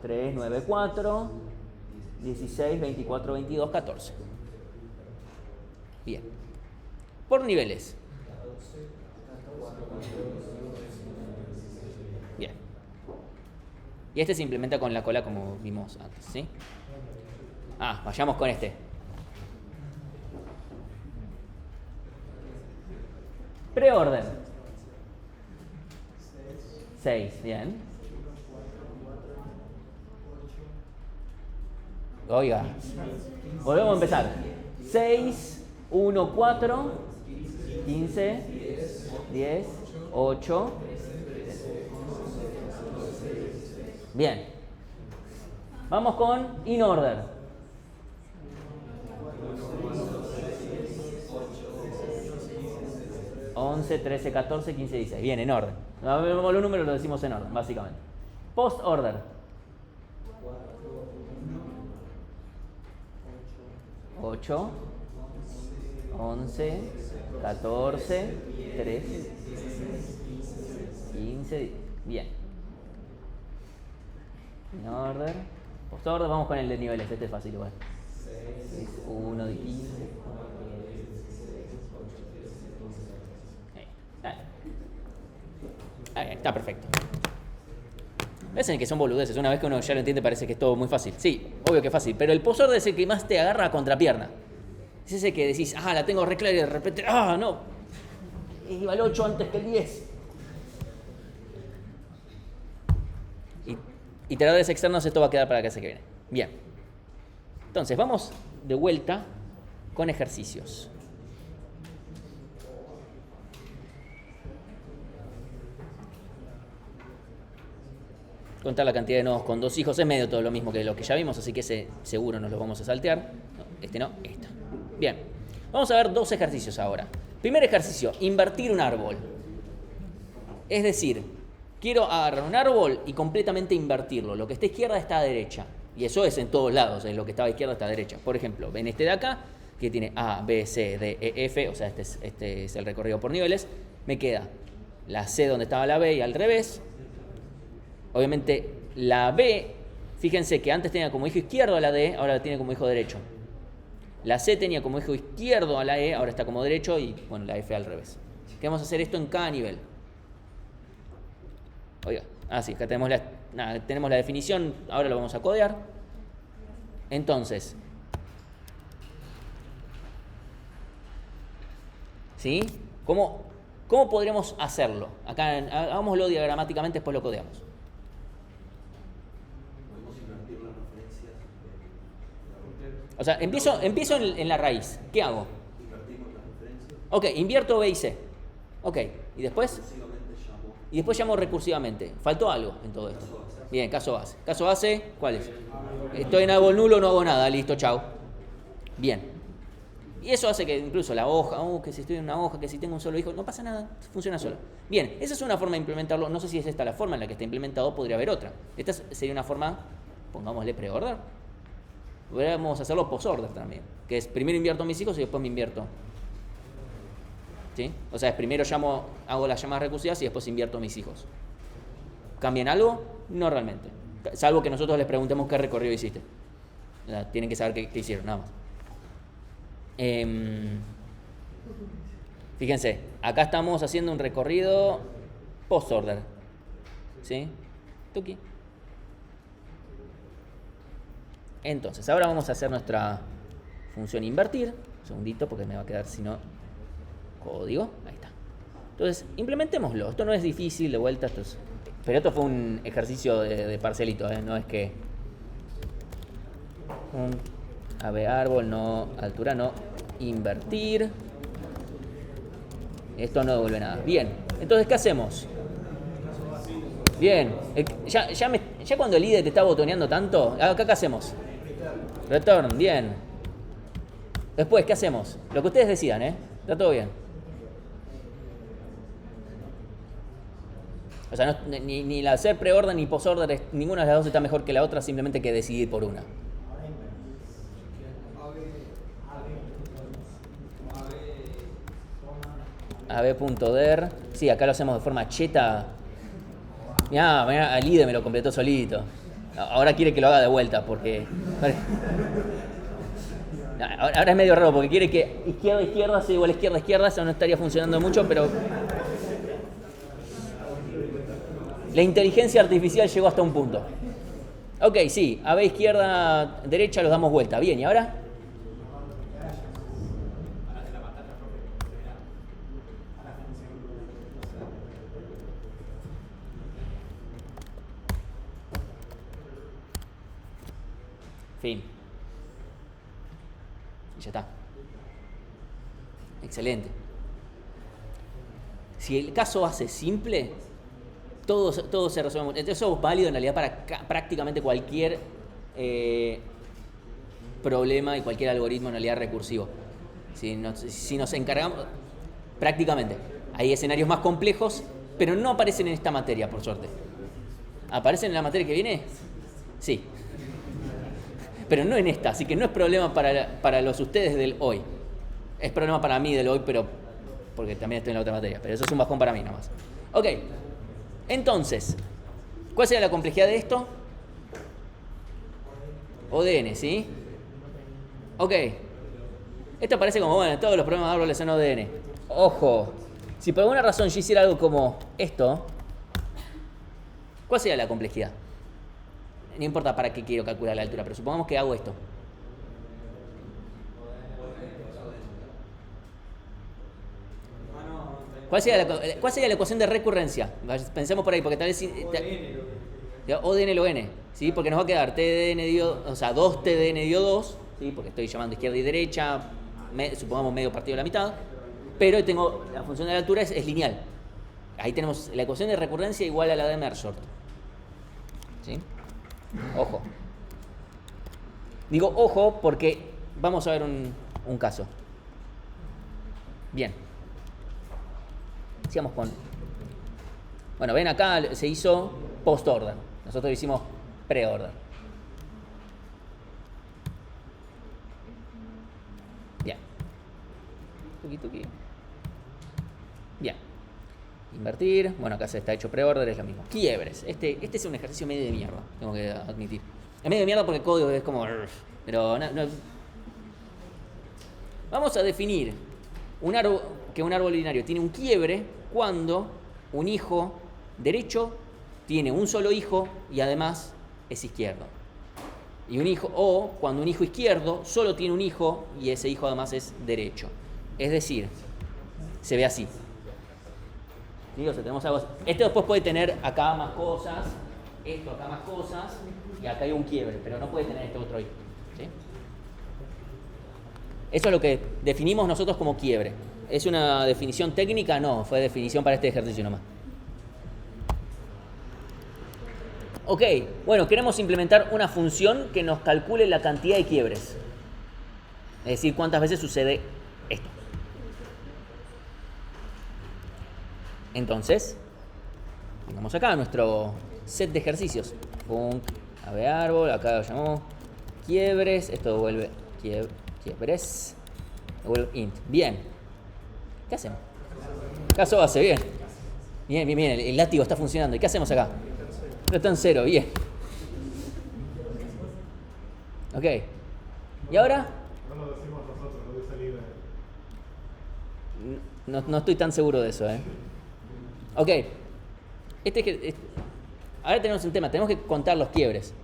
3, 9, 4, 16, 24, 22, 14. Bien. Por niveles. Bien. Y este se implementa con la cola como vimos antes, ¿sí? Vayamos con este. Preorden. 6, bien. Oiga. Volvemos a empezar. 6, 1, 4, 15, 10, 8. Bien. Vamos con in order. 11, 13, 14, 15, 16. Bien, en orden. Los números los decimos en orden, básicamente. Post order. 8, 11, 14, 13, 15. Bien. In order. Post order, vamos con el de niveles. Este es fácil igual. 1 de 15. Está perfecto. Ves que son boludeces. Una vez que uno ya lo entiende parece que es todo muy fácil. Sí, obvio que es fácil. Pero el post-order es el que más te agarra a contrapierna. Es ese que decís, la tengo re clara y de repente, no. Iba el 8 antes que el 10. Iteradores externos, esto va a quedar para la clase que viene. Bien. Entonces, vamos de vuelta con ejercicios. Contar la cantidad de nodos con 2 hijos es medio todo lo mismo que lo que ya vimos, así que ese seguro nos lo vamos a saltear. No, este. Bien, vamos a ver 2 ejercicios ahora. Primer ejercicio, invertir un árbol. Es decir, quiero agarrar un árbol y completamente invertirlo. Lo que está a izquierda está a derecha. Y eso es en todos lados, lo que estaba a izquierda está a derecha. Por ejemplo, ven este de acá, que tiene A, B, C, D, E, F, o sea, este es el recorrido por niveles. Me queda la C donde estaba la B y al revés. Obviamente la B, fíjense que antes tenía como hijo izquierdo a la D, ahora la tiene como hijo derecho. La C tenía como hijo izquierdo a la E, ahora está como derecho, y bueno, la F al revés. Queremos hacer esto en cada nivel. Oiga, sí, acá tenemos la definición, ahora lo vamos a codear. Entonces, ¿sí? ¿Cómo podríamos hacerlo? Acá hagámoslo diagramáticamente, después lo codeamos. Podemos invertir las referencias. O sea, empiezo en la raíz. ¿Qué hago? Invertimos las referencias. Ok, invierto B y C. Ok, ¿y después? Sucesivamente llamo. Y después llamo recursivamente. Faltó algo en todo esto. Bien, caso base. Caso base, ¿cuál es? Estoy en árbol nulo, no hago nada. Listo, chao. Bien. Y eso hace que incluso la hoja, que si estoy en una hoja, que si tengo un solo hijo, no pasa nada, funciona solo. Bien, esa es una forma de implementarlo. No sé si es esta la forma en la que está implementado, podría haber otra. Esta sería una forma, pongámosle pre-order. Podríamos hacerlo post-order también, que es primero invierto a mis hijos y después me invierto. ¿Sí? O sea, es primero hago las llamadas recursivas y después invierto a mis hijos. ¿Cambian algo? No realmente. Salvo que nosotros les preguntemos qué recorrido hiciste. O sea, tienen que saber qué hicieron, nada más. Fíjense, acá estamos haciendo un recorrido post-order. ¿Sí? Tuki. Entonces, ahora vamos a hacer nuestra función invertir. Un segundito porque me va a quedar si no código. Ahí está. Entonces, implementémoslo. Esto no es difícil, de vuelta. Pero esto fue un ejercicio de parcelito, no es que AB árbol, no, altura no, invertir. Esto no devuelve nada. Bien, entonces, ¿qué hacemos? Bien, ya cuando el IDE te está botoneando tanto, acá ¿qué hacemos? Return, bien. Después, ¿qué hacemos? Lo que ustedes decidan, está todo bien. O sea, ni la hacer pre-order ni post-order, ninguna de las dos está mejor que la otra, simplemente hay que decidir por una. AB.der. Sí, acá lo hacemos de forma cheta. Mirá, al IDE me lo completó solito. Ahora quiere que lo haga de vuelta porque... Ahora es medio raro porque quiere que izquierda sea igual a izquierda. Eso no estaría funcionando mucho, pero... La inteligencia artificial llegó hasta un punto. Ok, sí, AB izquierda, derecha los damos vuelta. Bien, ¿y ahora? Fin. Y ya está. Excelente. Si el caso hace simple, todo se resuelve. Eso es válido en realidad para prácticamente cualquier problema y cualquier algoritmo en realidad recursivo. Si nos encargamos, prácticamente. Hay escenarios más complejos, pero no aparecen en esta materia, por suerte. ¿Aparecen en la materia que viene? Sí. Pero no en esta, así que no es problema para los ustedes del hoy. Es problema para mí del hoy, pero porque también estoy en la otra materia. Pero eso es un bajón para mí nada más. Ok. Entonces, ¿cuál sería la complejidad de esto? ODN, ¿sí? Ok. Esto parece como, bueno, todos los problemas de árboles son ODN. Ojo, si por alguna razón yo hiciera algo como esto, ¿cuál sería la complejidad? No importa para qué quiero calcular la altura, pero supongamos que hago esto. ¿Cuál sería la ecuación de recurrencia? Pensemos por ahí, porque tal vez... ODN lo N, ¿sí? Porque nos va a quedar TDN dio, o sea, 2 TDN dio 2, ¿sí? Porque estoy llamando izquierda y derecha, supongamos medio partido de la mitad, pero tengo la función de la altura es lineal. Ahí tenemos la ecuación de recurrencia igual a la de Mershort. ¿Sí? Ojo. Digo ojo porque vamos a ver un caso. Bien. Sigamos con... Bueno, ven acá se hizo post-order. Nosotros hicimos pre-order. Bien. Tuki, tuki. Bien. Invertir. Bueno, acá se está hecho preorder, es lo mismo. Quiebres. Este es un ejercicio medio de mierda, tengo que admitir. Es medio de mierda porque el código es como... Pero no. Vamos a definir que un árbol binario tiene un quiebre cuando un hijo derecho tiene un solo hijo y además es izquierdo. O cuando un hijo izquierdo solo tiene un hijo y ese hijo además es derecho. Es decir, se ve así. ¿Sí? O sea, tenemos algo así. Esto después puede tener acá más cosas, esto acá más cosas, y acá hay un quiebre, pero no puede tener este otro hijo. ¿Sí? Eso es lo que definimos nosotros como quiebre. ¿Es una definición técnica? No, fue definición para este ejercicio nomás. Ok, bueno, queremos implementar una función que nos calcule la cantidad de quiebres. Es decir, cuántas veces sucede esto. Entonces, vamos acá a nuestro set de ejercicios. Func, ave árbol, acá lo llamamos quiebres, esto devuelve quiebres, devuelve int. Bien. ¿Qué hacemos? Caso base, bien. Bien, el látigo está funcionando. ¿Y qué hacemos acá? Está en 0, bien. Ok. ¿Y ahora? No lo decimos nosotros, lo dice libre. No estoy tan seguro de eso, Ok. Ahora tenemos un tema, tenemos que contar los quiebres.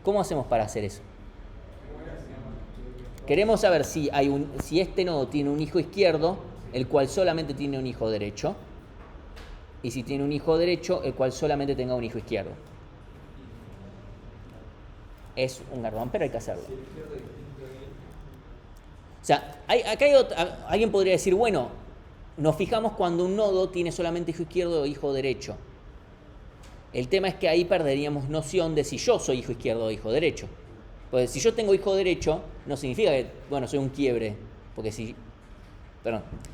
¿Cómo hacemos para hacer eso? Queremos saber si este nodo tiene un hijo izquierdo, el cual solamente tiene un hijo derecho, y si tiene un hijo derecho, el cual solamente tenga un hijo izquierdo. Es un garrón, pero hay que hacerlo. O sea, alguien podría decir, bueno, nos fijamos cuando un nodo tiene solamente hijo izquierdo o hijo derecho. El tema es que ahí perderíamos noción de si yo soy hijo izquierdo o hijo derecho. Pues si yo tengo hijo derecho, no significa que, soy un quiebre. Porque si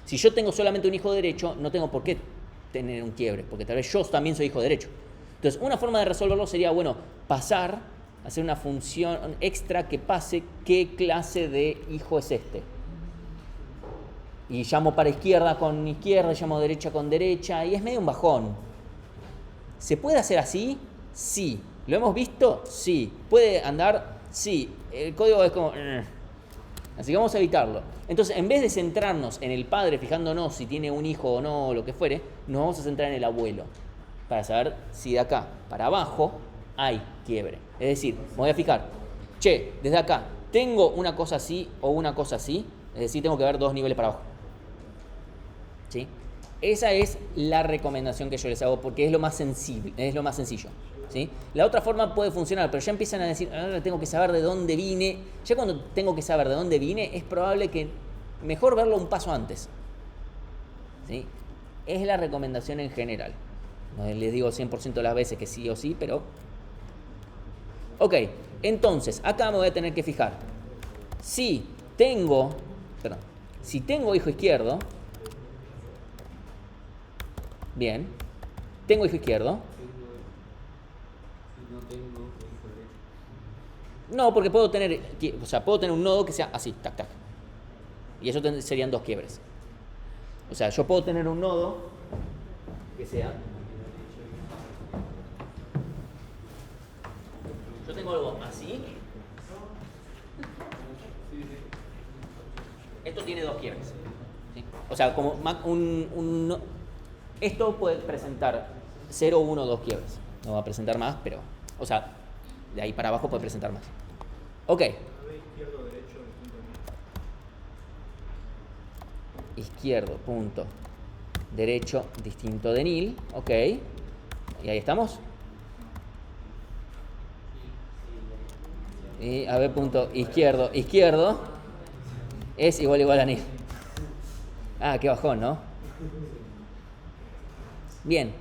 yo tengo solamente un hijo derecho, no tengo por qué tener un quiebre, porque tal vez yo también soy hijo derecho. Entonces, una forma de resolverlo sería, hacer una función extra que pase qué clase de hijo es este. Y llamo para izquierda con izquierda, llamo derecha con derecha, y es medio un bajón. ¿Se puede hacer así? Sí. ¿Lo hemos visto? Sí. ¿Puede andar? Sí. El código es como... Así que vamos a evitarlo. Entonces, en vez de centrarnos en el padre, fijándonos si tiene un hijo o no, o lo que fuere, nos vamos a centrar en el abuelo, para saber si de acá para abajo hay quiebre. Es decir, me voy a fijar, desde acá, ¿tengo una cosa así o una cosa así? Es decir, tengo que ver 2 niveles para abajo. ¿Sí? Esa es la recomendación que yo les hago porque es lo más sensible, es lo más sencillo. ¿Sí? La otra forma puede funcionar, pero ya empiezan a decir, ahora tengo que saber de dónde vine. Ya cuando tengo que saber de dónde vine, es probable que mejor verlo un paso antes. ¿Sí? Es la recomendación en general. No les digo 100% de las veces que sí o sí, pero... Ok, entonces, acá me voy a tener que fijar. Si tengo hijo izquierdo, bien, tengo hijo izquierdo. No, porque puedo tener un nodo que sea así, tac, tac. Y eso serían 2 quiebres. O sea, yo puedo tener un nodo que sea... Yo tengo algo así. Esto tiene 2 quiebres. ¿Sí? O sea, como esto puede presentar 0, 1, 2 quiebres. No va a presentar más, pero... O sea, de ahí para abajo puede presentar más. Ok. Izquierdo, punto. Derecho, distinto de nil. Ok. Y ahí estamos. Y a ver, punto izquierdo es igual a nil. Ah, qué bajón, ¿no? Bien.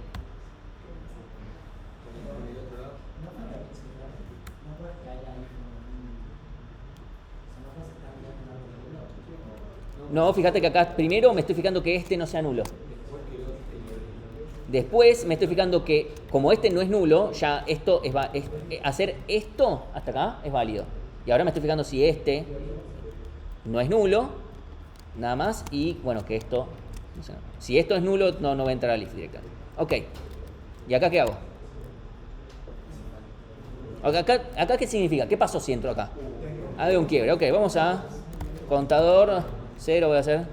No, fíjate que acá primero me estoy fijando que este no sea nulo. Después me estoy fijando que como este no es nulo, ya esto hacer esto hasta acá es válido. Y ahora me estoy fijando si este no es nulo, nada más, y bueno, que esto... Si esto es nulo, no va a entrar al if directamente. Ok. ¿Y acá qué hago? Acá ¿qué significa? ¿Qué pasó si entro acá? Hay un quiebre. Ok, vamos a contador 0, voy a hacer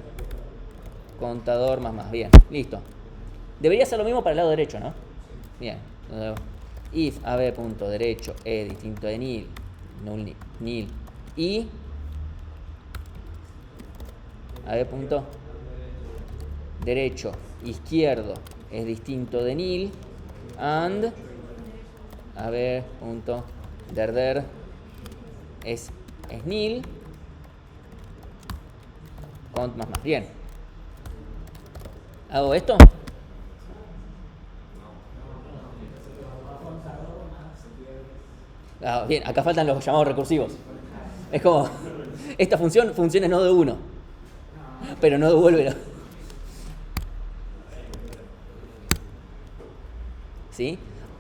contador más. Bien, listo. Debería ser lo mismo para el lado derecho, ¿no? Bien. If AB punto derecho es distinto de nil, nil y AB punto derecho izquierdo es distinto de nil and AB punto der es nil cont más. Bien. ¿Hago esto? Bien, acá faltan los llamados recursivos. Es como, esta función funciona en nodo 1, pero no devuelve. ¿Sí?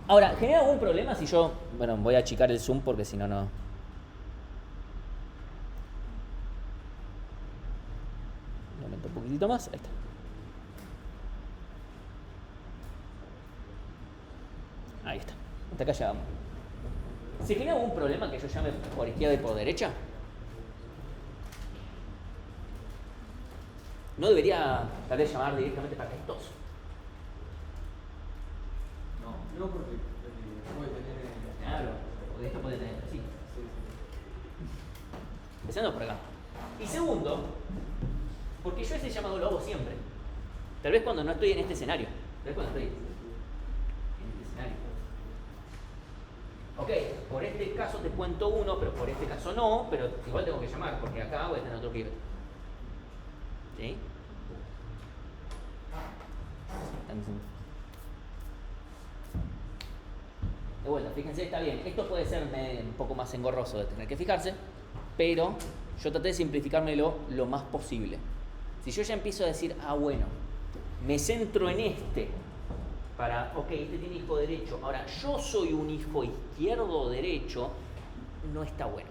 Ahora, ¿genera algún problema si yo... Bueno, voy a achicar el zoom porque si no, no... Lo aumento un poquitito más. Ahí está. Ahí está. Hasta acá llegamos. ¿Se genera algún problema que yo llame por izquierda y por derecha? ¿No debería tal vez llamar directamente para estos? No porque puede tener. Claro, porque esto puede tener así. Empezando por acá. Y segundo, porque yo ese llamado lo hago siempre. Tal vez cuando no estoy en este escenario. Tal vez cuando estoy en este escenario. Ok, por este caso te cuento uno, pero por este caso no, pero igual tengo que llamar, porque acá voy a tener otro quiebre. ¿Sí? De vuelta, fíjense, está bien. Esto puede ser un poco más engorroso de tener que fijarse, pero yo traté de simplificármelo lo más posible. Si yo ya empiezo a decir, bueno, me centro en este, para, ok, este tiene hijo derecho, ahora yo soy un hijo izquierdo o derecho, no está bueno.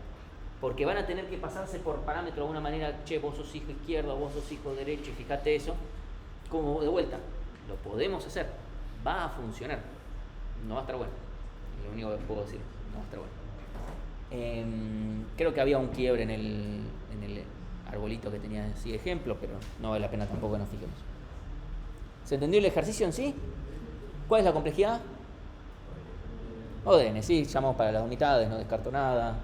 Porque van a tener que pasarse por parámetro de alguna manera, che, vos sos hijo izquierdo, vos sos hijo derecho, y fíjate eso. Como de vuelta, lo podemos hacer, va a funcionar, no va a estar bueno. Es lo único que puedo decir, no va a estar bueno. Creo que había un quiebre en el arbolito que tenía así de ejemplo, pero no vale la pena tampoco que nos fijemos. ¿Se entendió el ejercicio en sí? ¿Cuál es la complejidad? ODN, sí, llamamos para las unidades, no descarto nada.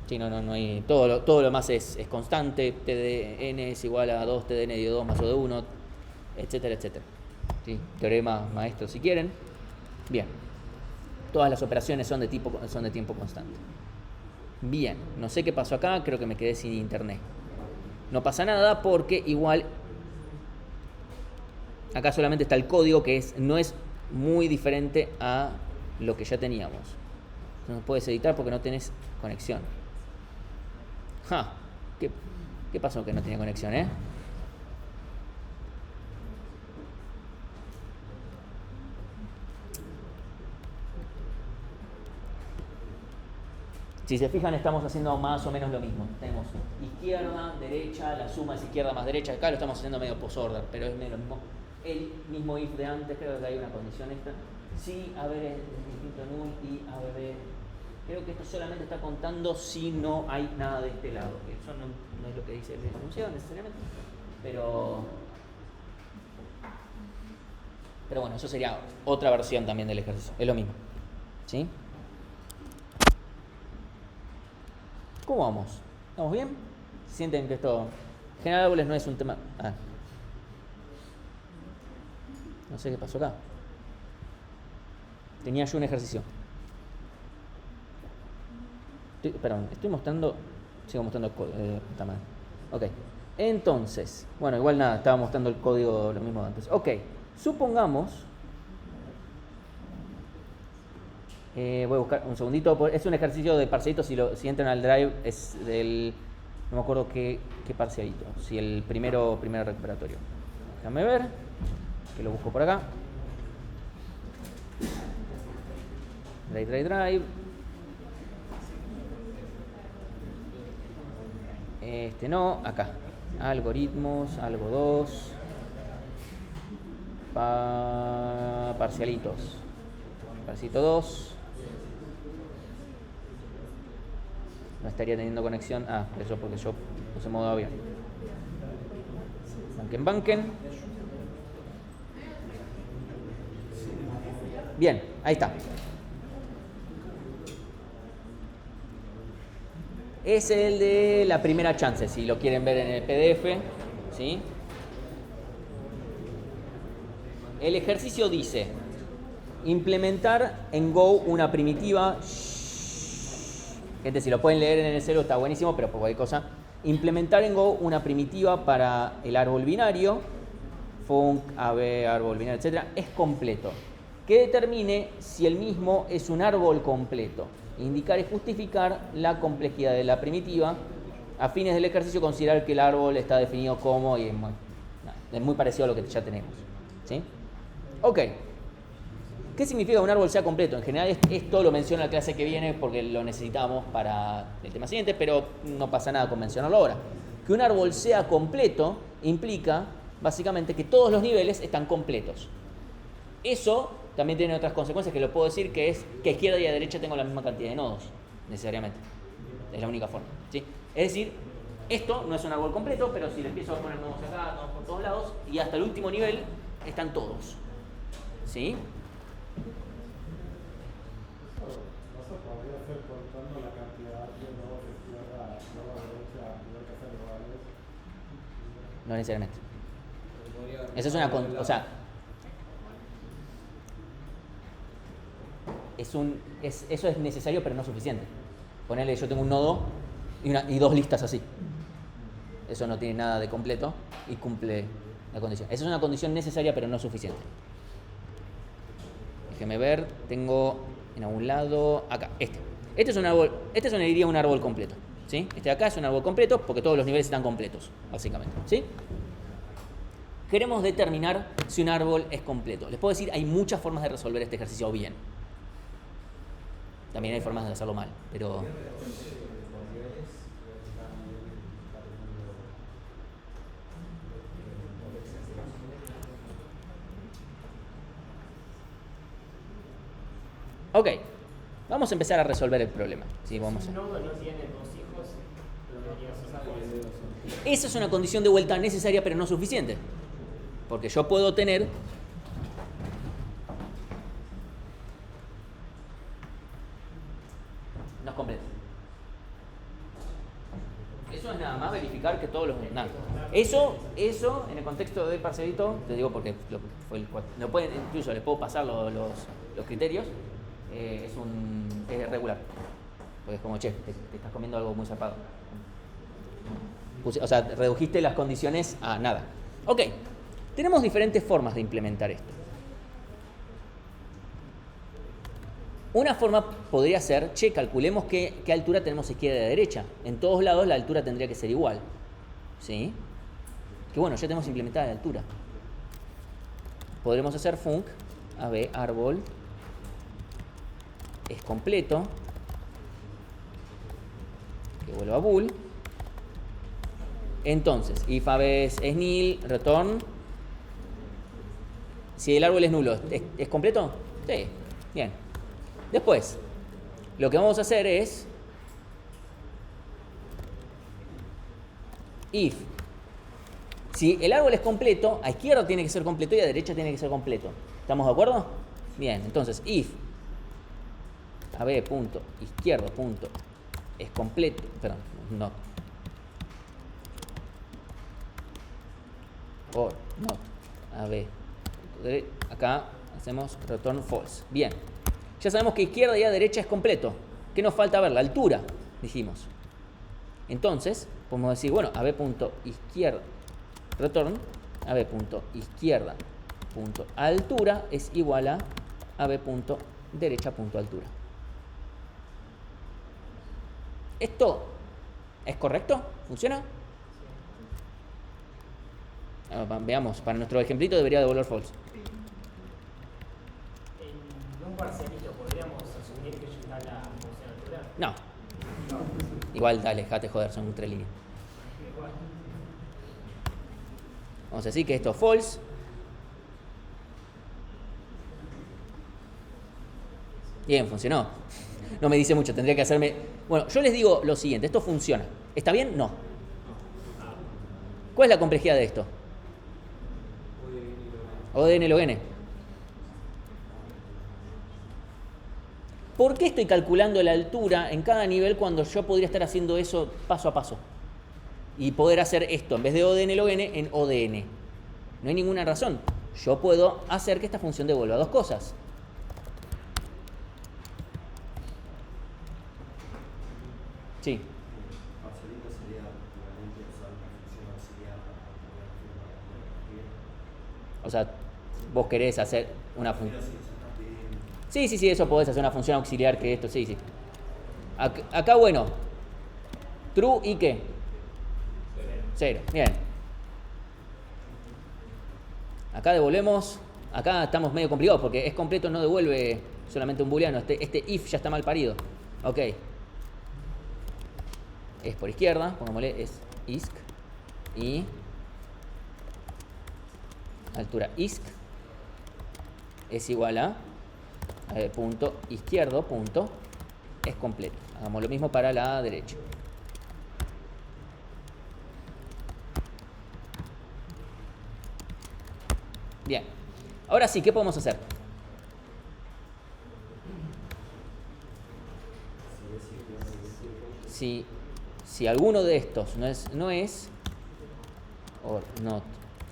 Sí, no hay. Todo lo demás es constante. TDN es igual a 2 TDN de 2 más O de 1, etcétera, etcétera. ¿Sí? Teorema maestro si quieren. Bien. Todas las operaciones son de tiempo constante. Bien, no sé qué pasó acá, creo que me quedé sin internet. No pasa nada porque igual acá solamente está el código que no es muy diferente a lo que ya teníamos. No puedes editar porque no tenés conexión. ¿Qué pasó que no tenía conexión, Si se fijan, estamos haciendo más o menos lo mismo. Tenemos izquierda, derecha, la suma es izquierda más derecha. Acá lo estamos haciendo medio post-order, pero es medio lo mismo. El mismo if de antes, creo que hay una condición extra. Si A ver es distinto a null y A ver, creo que esto solamente está contando si no hay nada de este lado. Eso no es lo que dice la función necesariamente, pero bueno, eso sería otra versión también del ejercicio. Es lo mismo. ¿Sí? ¿Cómo vamos? ¿Estamos bien? ¿Sienten que esto... Generar árboles no es un tema... No sé qué pasó acá. Tenía yo un ejercicio. Estoy mostrando... Sigo mostrando el código. Puta madre. Ok. Entonces... Bueno, igual nada. Estaba mostrando el código lo mismo de antes. Ok. Supongamos... voy a buscar un segundito. Es un ejercicio de parcialitos. Si entran al drive es del... No me acuerdo qué parcialito. Si el primero recuperatorio. Déjame ver. Que lo busco por acá. Drive. No, acá. Algoritmos, algo 2. Parcialitos. Parcito 2. No estaría teniendo conexión. Ah, eso porque yo puse modo avión. Banquen. Bien, ahí está. Es el de la primera chance, si lo quieren ver en el PDF. ¿Sí? El ejercicio dice: implementar en Go una primitiva. Gente, si lo pueden leer en el celu está buenísimo, pero por cualquier cosa. Implementar en Go una primitiva para el árbol binario, func, AB, árbol binario, etc. Es completo. Que determine si el mismo es un árbol completo. Indicar y justificar la complejidad de la primitiva. A fines del ejercicio, considerar que el árbol está definido como, y es muy parecido a lo que ya tenemos. ¿Sí? Ok. ¿Qué significa que un árbol sea completo? En general esto lo menciona la clase que viene porque lo necesitamos para el tema siguiente, pero no pasa nada con mencionarlo ahora. Que un árbol sea completo implica básicamente que todos los niveles están completos. Eso también tiene otras consecuencias que lo puedo decir, que es que a izquierda y a derecha tengo la misma cantidad de nodos, necesariamente. Es la única forma. ¿Sí? Es decir, esto no es un árbol completo, pero si le empiezo a poner nodos acá, nodos por todos lados, y hasta el último nivel están todos. ¿Sí? No se podría hacer contando la cantidad de nodos de izquierda, nodos de derecha, igual que hacer globales. No necesariamente. Esa es una... O sea... eso es necesario, pero no suficiente. Ponerle, yo tengo un nodo y dos listas así. Eso no tiene nada de completo y cumple la condición. Esa es una condición necesaria, pero no suficiente. Déjeme ver, tengo en algún lado, acá, Este es un árbol, este sería un árbol completo. ¿Sí? Este de acá es un árbol completo porque todos los niveles están completos, básicamente. ¿Sí? Queremos determinar si un árbol es completo. Les puedo decir, hay muchas formas de resolver este ejercicio bien. También hay formas de hacerlo mal, pero... Ok, vamos a empezar a resolver el problema. Sí, vamos Si un nodo no tiene dos hijos, debería ser árboles. Esa es una condición de vuelta necesaria, pero no suficiente. Porque yo puedo tener... No es completo. Eso es nada más verificar que todos los... Nada. Eso, en el contexto del parcelito, te digo porque lo pueden, incluso les puedo pasar los criterios, es regular. Porque es como, che, te estás comiendo algo muy zarpado. O sea, redujiste las condiciones a nada. Ok, tenemos diferentes formas de implementar esto. Una forma podría ser, che, calculemos qué altura tenemos izquierda y derecha. En todos lados la altura tendría que ser igual. ¿Sí? Que bueno, ya tenemos implementada la altura. Podremos hacer func, AB, árbol, es completo, que vuelva a bool. Entonces, if AB es nil, return. Si el árbol es nulo, ¿es completo? Sí, bien. Después, lo que vamos a hacer es if. Si el árbol es completo, a izquierda tiene que ser completo y a derecha tiene que ser completo. ¿Estamos de acuerdo? Bien, entonces if AB punto izquierdo punto es completo, perdón, not. Or not AB. Acá hacemos return false. Bien. Ya sabemos que izquierda y a derecha es completo. ¿Qué nos falta ver? La altura, dijimos. Entonces, podemos decir, bueno, AB punto izquierda, return, AB punto izquierda punto altura es igual a AB punto derecha punto altura. ¿Esto es correcto? ¿Funciona? Veamos, para nuestro ejemplito debería devolver false. En un parcialito podríamos asumir que ya está la función altura. No. Igual, dale, dejate joder, son 3 líneas. Igual. Vamos a decir que esto es false. Bien, funcionó. No me dice mucho, tendría que hacerme... Bueno, yo les digo lo siguiente, esto funciona. ¿Está bien? No. ¿Cuál es la complejidad de esto? ODN log n. ¿Por qué estoy calculando la altura en cada nivel cuando yo podría estar haciendo eso paso a paso? Y poder hacer esto en vez de ODN log n en ODN. No hay ninguna razón. Yo puedo hacer que esta función devuelva dos cosas. Sí. Parcelito sería realmente usar una función auxiliar para poder afirmar. O sea, vos querés hacer una función... Pero si se está pidiendo. Sí, eso podés hacer una función auxiliar que esto, sí. Acá, bueno, true y qué? 0, bien. Acá devolvemos, acá estamos medio complicados porque es completo, no devuelve solamente un booleano, este if ya está mal parido. Ok. Es por izquierda, pongámosle, es isc y altura isc es igual a punto izquierdo, punto, es completo. Hagamos lo mismo para la derecha. Bien. Ahora sí, ¿qué podemos hacer? Si alguno de estos no es or not.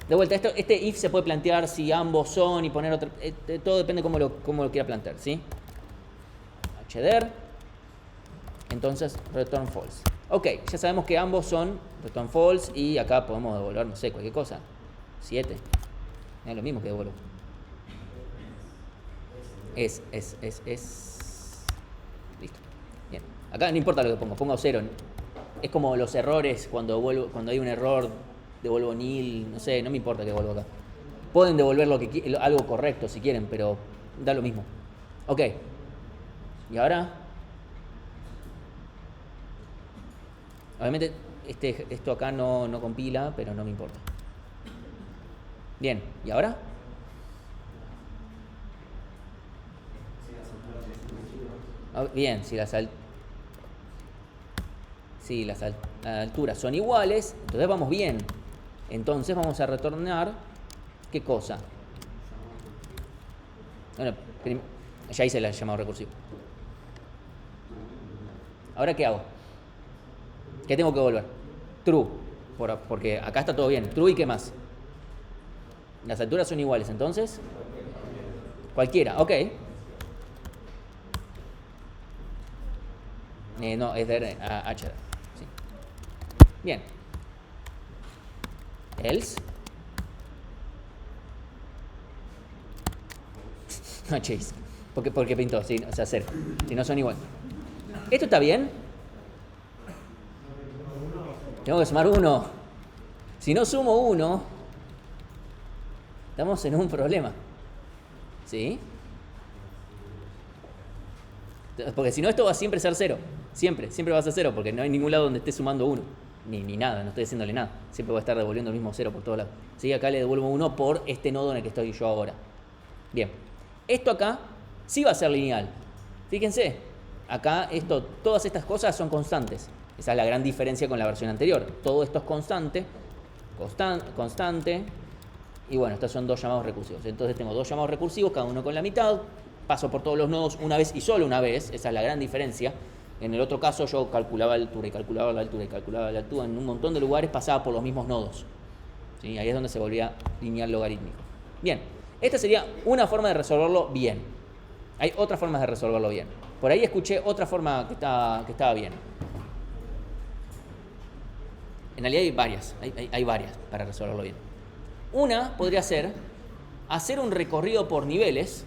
De vuelta, este if se puede plantear si ambos son y poner otro. Todo depende cómo lo quiera plantear, ¿sí? Heder. Entonces, return false. Ok, ya sabemos que ambos son return false y acá podemos devolver, no sé, cualquier cosa. 7. Es lo mismo que devuelvo. Es. Listo. Bien. Acá no importa lo que pongo 0. Es como los errores cuando hay un error, devuelvo nil, no sé, no me importa que devuelvo acá. Pueden devolver algo correcto si quieren, pero da lo mismo. Ok. Y ahora, obviamente esto acá no compila, pero no me importa. Bien, ¿y ahora? Bien, si las alturas son iguales, entonces vamos bien. Entonces vamos a retornar, ¿qué cosa? Bueno, ya hice el llamado recursivo. ¿Ahora qué hago? ¿Qué tengo que volver? True, porque acá está todo bien. True y ¿qué más? Las alturas son iguales, entonces cualquiera, ok. No, es de H. Sí. Bien. Else. No, chase. Porque pintó, sí, o sea, 0. Si no son igual. ¿Esto está bien? Tengo que sumar 1. Si no sumo 1, estamos en un problema. ¿Sí? Porque si no, esto va a siempre ser 0. Siempre va a ser 0, porque no hay ningún lado donde esté sumando 1. Ni nada, no estoy haciéndole nada. Siempre voy a estar devolviendo el mismo 0 por todos lados. ¿Sí? Acá le devuelvo 1 por este nodo en el que estoy yo ahora. Bien. Esto acá sí va a ser lineal. Fíjense. Acá todas estas cosas son constantes. Esa es la gran diferencia con la versión anterior. Todo esto es constante. Constante. Y bueno, estos son dos llamados recursivos. Entonces tengo dos llamados recursivos, cada uno con la mitad. Paso por todos los nodos una vez y solo una vez. Esa es la gran diferencia. En el otro caso yo calculaba la altura y calculaba la altura y calculaba la altura. En un montón de lugares pasaba por los mismos nodos. ¿Sí? Ahí es donde se volvía lineal logarítmico. Bien, esta sería una forma de resolverlo bien. Hay otras formas de resolverlo bien. Por ahí escuché otra forma que estaba bien. En realidad hay varias. Hay varias para resolverlo bien. Una podría ser hacer un recorrido por niveles.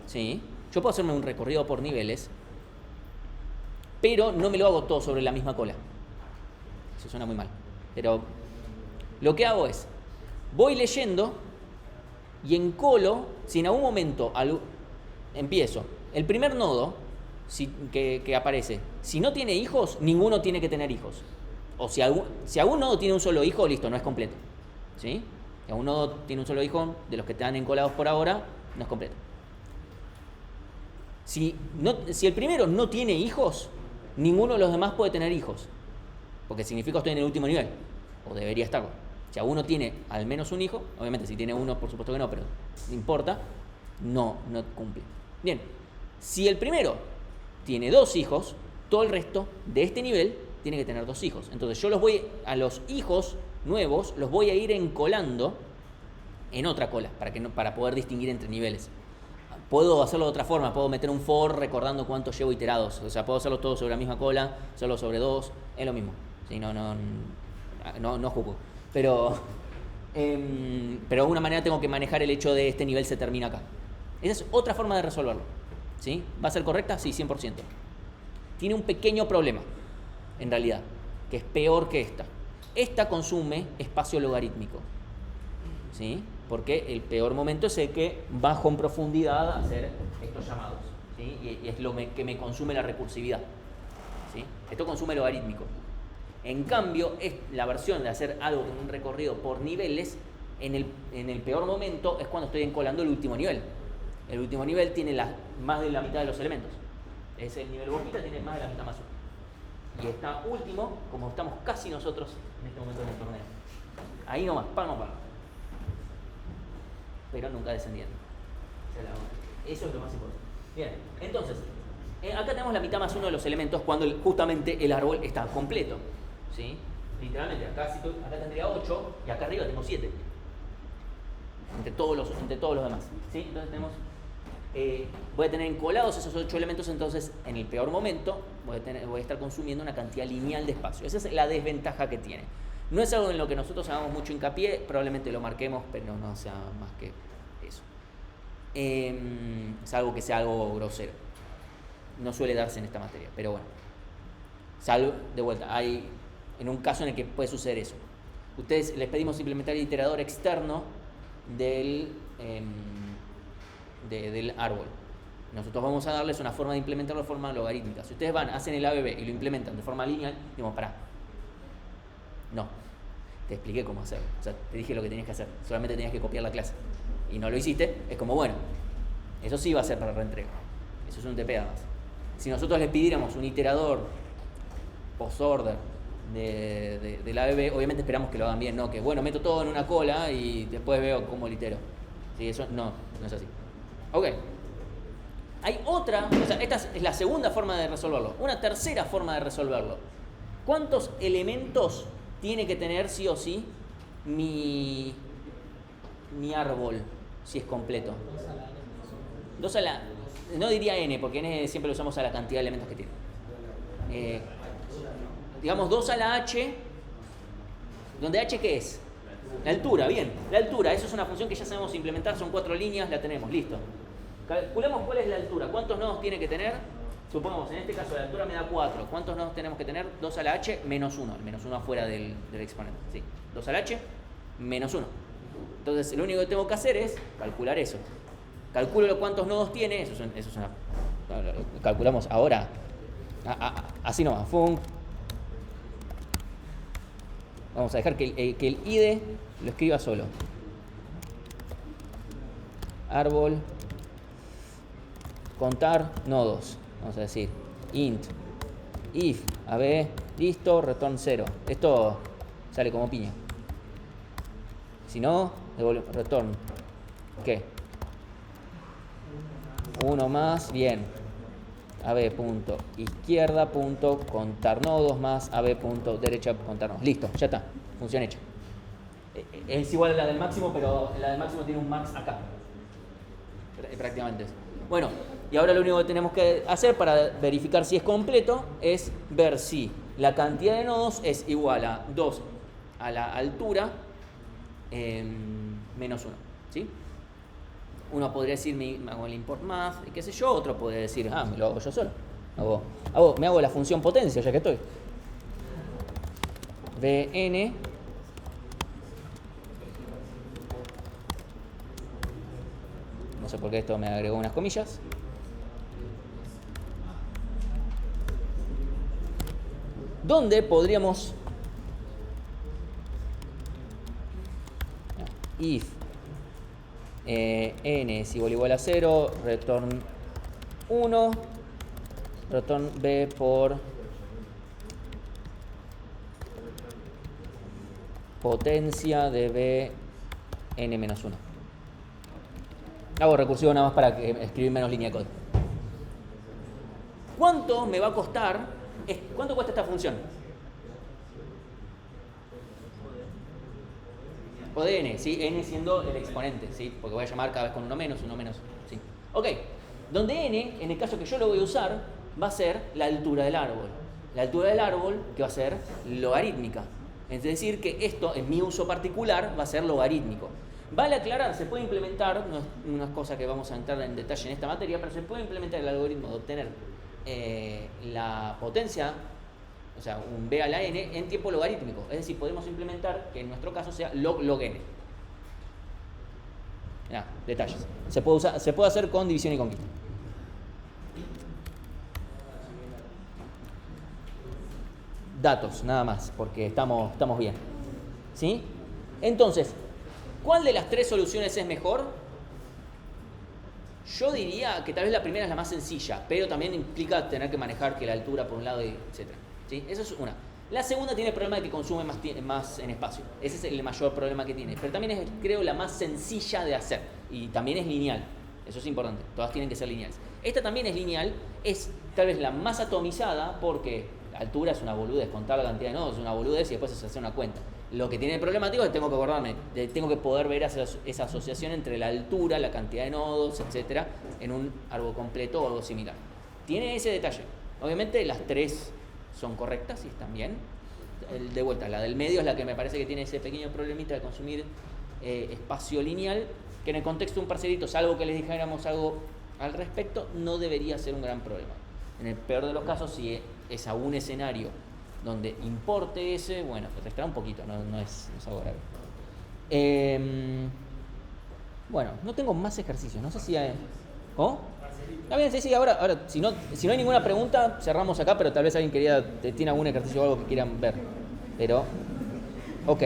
¿Sí? Yo puedo hacerme un recorrido por niveles, pero no me lo hago todo sobre la misma cola. Eso suena muy mal. Pero lo que hago es, voy leyendo y encolo, si en algún momento empiezo, el primer nodo que aparece, si no tiene hijos, ninguno tiene que tener hijos. O si algún nodo tiene un solo hijo, listo, no es completo. ¿Sí? Si algún nodo tiene un solo hijo, de los que están encolados por ahora, no es completo. Si el primero no tiene hijos, ninguno de los demás puede tener hijos. Porque significa que estoy en el último nivel. O debería estarlo. Si uno tiene al menos un hijo, obviamente si tiene uno, por supuesto que no, pero no importa, no cumple. Bien, si el primero tiene 2 hijos, todo el resto de este nivel tiene que tener 2 hijos. Entonces yo a los hijos nuevos los voy a ir encolando en otra cola, para poder distinguir entre niveles. Puedo hacerlo de otra forma, puedo meter un for recordando cuánto llevo iterados. O sea, puedo hacerlo todo sobre la misma cola, hacerlo sobre 2, es lo mismo. ¿Sí? No juzgo. Pero de alguna manera tengo que manejar el hecho de este nivel se termina acá. Esa es otra forma de resolverlo. ¿Sí? ¿Va a ser correcta? Sí, 100%. Tiene un pequeño problema, en realidad, que es peor que esta. Esta consume espacio logarítmico. ¿Sí? Porque el peor momento es el que bajo en profundidad a hacer estos llamados. ¿Sí? Y es lo que me consume la recursividad. ¿Sí? Esto consume logarítmico. En cambio, la versión de hacer algo con un recorrido por niveles, en el peor momento es cuando estoy encolando el último nivel. El último nivel tiene más de la mitad de los elementos. Es el nivel boquita, tiene más de la mitad más uno. Y está último, como estamos casi nosotros en este momento del torneo. Ahí nomás, palmo a palmo. Pero nunca descendiendo. Eso es lo más importante. Bien, entonces, acá tenemos la mitad más uno de los elementos cuando justamente el árbol está completo. ¿Sí? Literalmente, acá tendría 8 y acá arriba tengo 7. Entre todos los demás. ¿Sí? Entonces tenemos... voy a tener encolados esos 8 elementos, entonces en el peor momento voy a estar consumiendo una cantidad lineal de espacio. Esa es la desventaja que tiene. No es algo en lo que nosotros hagamos mucho hincapié, probablemente lo marquemos, pero no sea más que eso. Es algo que sea algo grosero. No suele darse en esta materia, pero bueno. Salvo, de vuelta, hay en un caso en el que puede suceder eso. Ustedes les pedimos implementar el iterador externo del árbol. Nosotros vamos a darles una forma de implementarlo de forma logarítmica. Si ustedes hacen el ABB y lo implementan de forma lineal, digamos, pará. No, te expliqué cómo hacerlo. O sea, te dije lo que tenías que hacer. Solamente tenías que copiar la clase. Y no lo hiciste, es como, bueno, eso sí va a ser para reentrega. Eso es un TP además. Si nosotros les pidiéramos un iterador post-order del ABB, obviamente esperamos que lo hagan bien, no que, bueno, meto todo en una cola y después veo cómo litero. ¿Sí? Eso no es así. Ok. Hay otra, o sea, esta es la segunda forma de resolverlo. Una tercera forma de resolverlo. ¿Cuántos elementos tiene que tener sí o sí mi árbol, si es completo? 2 a la... No diría n, porque n siempre lo usamos a la cantidad de elementos que tiene. Digamos 2 a la h, donde h ¿qué es? La altura, bien. La altura, eso es una función que ya sabemos implementar, son 4 líneas, la tenemos, listo. Calculemos cuál es la altura, cuántos nodos tiene que tener. Supongamos, en este caso la altura me da 4. ¿Cuántos nodos tenemos que tener? 2 a la h menos 1. El menos 1 afuera del exponente. ¿Sí? 2 a la h menos 1. Entonces, lo único que tengo que hacer es calcular eso. Calculo cuántos nodos tiene. Eso es una... Calculamos ahora. Así nomás. Vamos a dejar que el IDE lo escriba solo. Árbol. Contar nodos. Vamos a decir int if ab listo return 0. Esto sale como piña. Si no, return ¿qué? 1 más, bien. ab punto izquierda punto contar nodos más ab punto derecha contar nodos. Listo, ya está. Función hecha. Es igual a la del máximo, pero la del máximo tiene un max acá. Prácticamente eso. Bueno, y ahora lo único que tenemos que hacer para verificar si es completo es ver si la cantidad de nodos es igual a 2 a la altura menos 1. ¿Sí? Uno podría decir, me hago el import math, y qué sé yo. Otro podría decir, me lo hago yo solo. Me hago la función potencia, ya que estoy. Vn no sé por qué esto me agregó unas comillas. ¿Dónde podríamos if n es igual a 0, return 1 protón B por potencia de B n menos 1. Hago recursivo nada más para escribir menos línea de código. ¿Cuánto me va a costar? ¿Cuánto cuesta esta función? O de n, ¿sí? N siendo el exponente, ¿sí? Porque voy a llamar cada vez con uno menos, ¿sí? Ok, donde n, en el caso que yo lo voy a usar, va a ser la altura del árbol. La altura del árbol que va a ser logarítmica. Es decir, que esto, en mi uso particular, va a ser logarítmico. Vale aclarar, se puede implementar, no es una cosa que vamos a entrar en detalle en esta materia, pero se puede implementar el algoritmo de obtener la potencia, o sea, un b a la n, en tiempo logarítmico. Es decir, podemos implementar que en nuestro caso sea log n. Ya, detalles. Se puede hacer con división y conquista. Datos, nada más, porque estamos bien. ¿Sí? Entonces, ¿cuál de las tres soluciones es mejor? Yo diría que tal vez la primera es la más sencilla, pero también implica tener que manejar que la altura por un lado, etc. ¿Sí? Eso es una. La segunda tiene el problema de que consume más en espacio. Ese es el mayor problema que tiene. Pero también es, creo, la más sencilla de hacer. Y también es lineal. Eso es importante. Todas tienen que ser lineales. Esta también es lineal. Es tal vez la más atomizada porque la altura es una boludez. Contar la cantidad de nodos es una boludez y después se hace una cuenta. Lo que tiene el problemático es que tengo que acordarme, tengo que poder ver esa asociación entre la altura, la cantidad de nodos, etcétera, en un árbol completo o algo similar. Tiene ese detalle. Obviamente las tres son correctas y están bien. De vuelta, la del medio es la que me parece que tiene ese pequeño problemita de consumir espacio lineal, que en el contexto de un parcelito, salvo que les dijéramos algo al respecto, no debería ser un gran problema. En el peor de los casos, si es a un escenario donde importe ese, bueno, restará un poquito, no es algo grave. Bueno, no tengo más ejercicios, no sé si hay... ¿Oh? Está bien, sí, ahora si no hay ninguna pregunta, cerramos acá, pero tal vez alguien tiene algún ejercicio o algo que quieran ver. Pero, ok.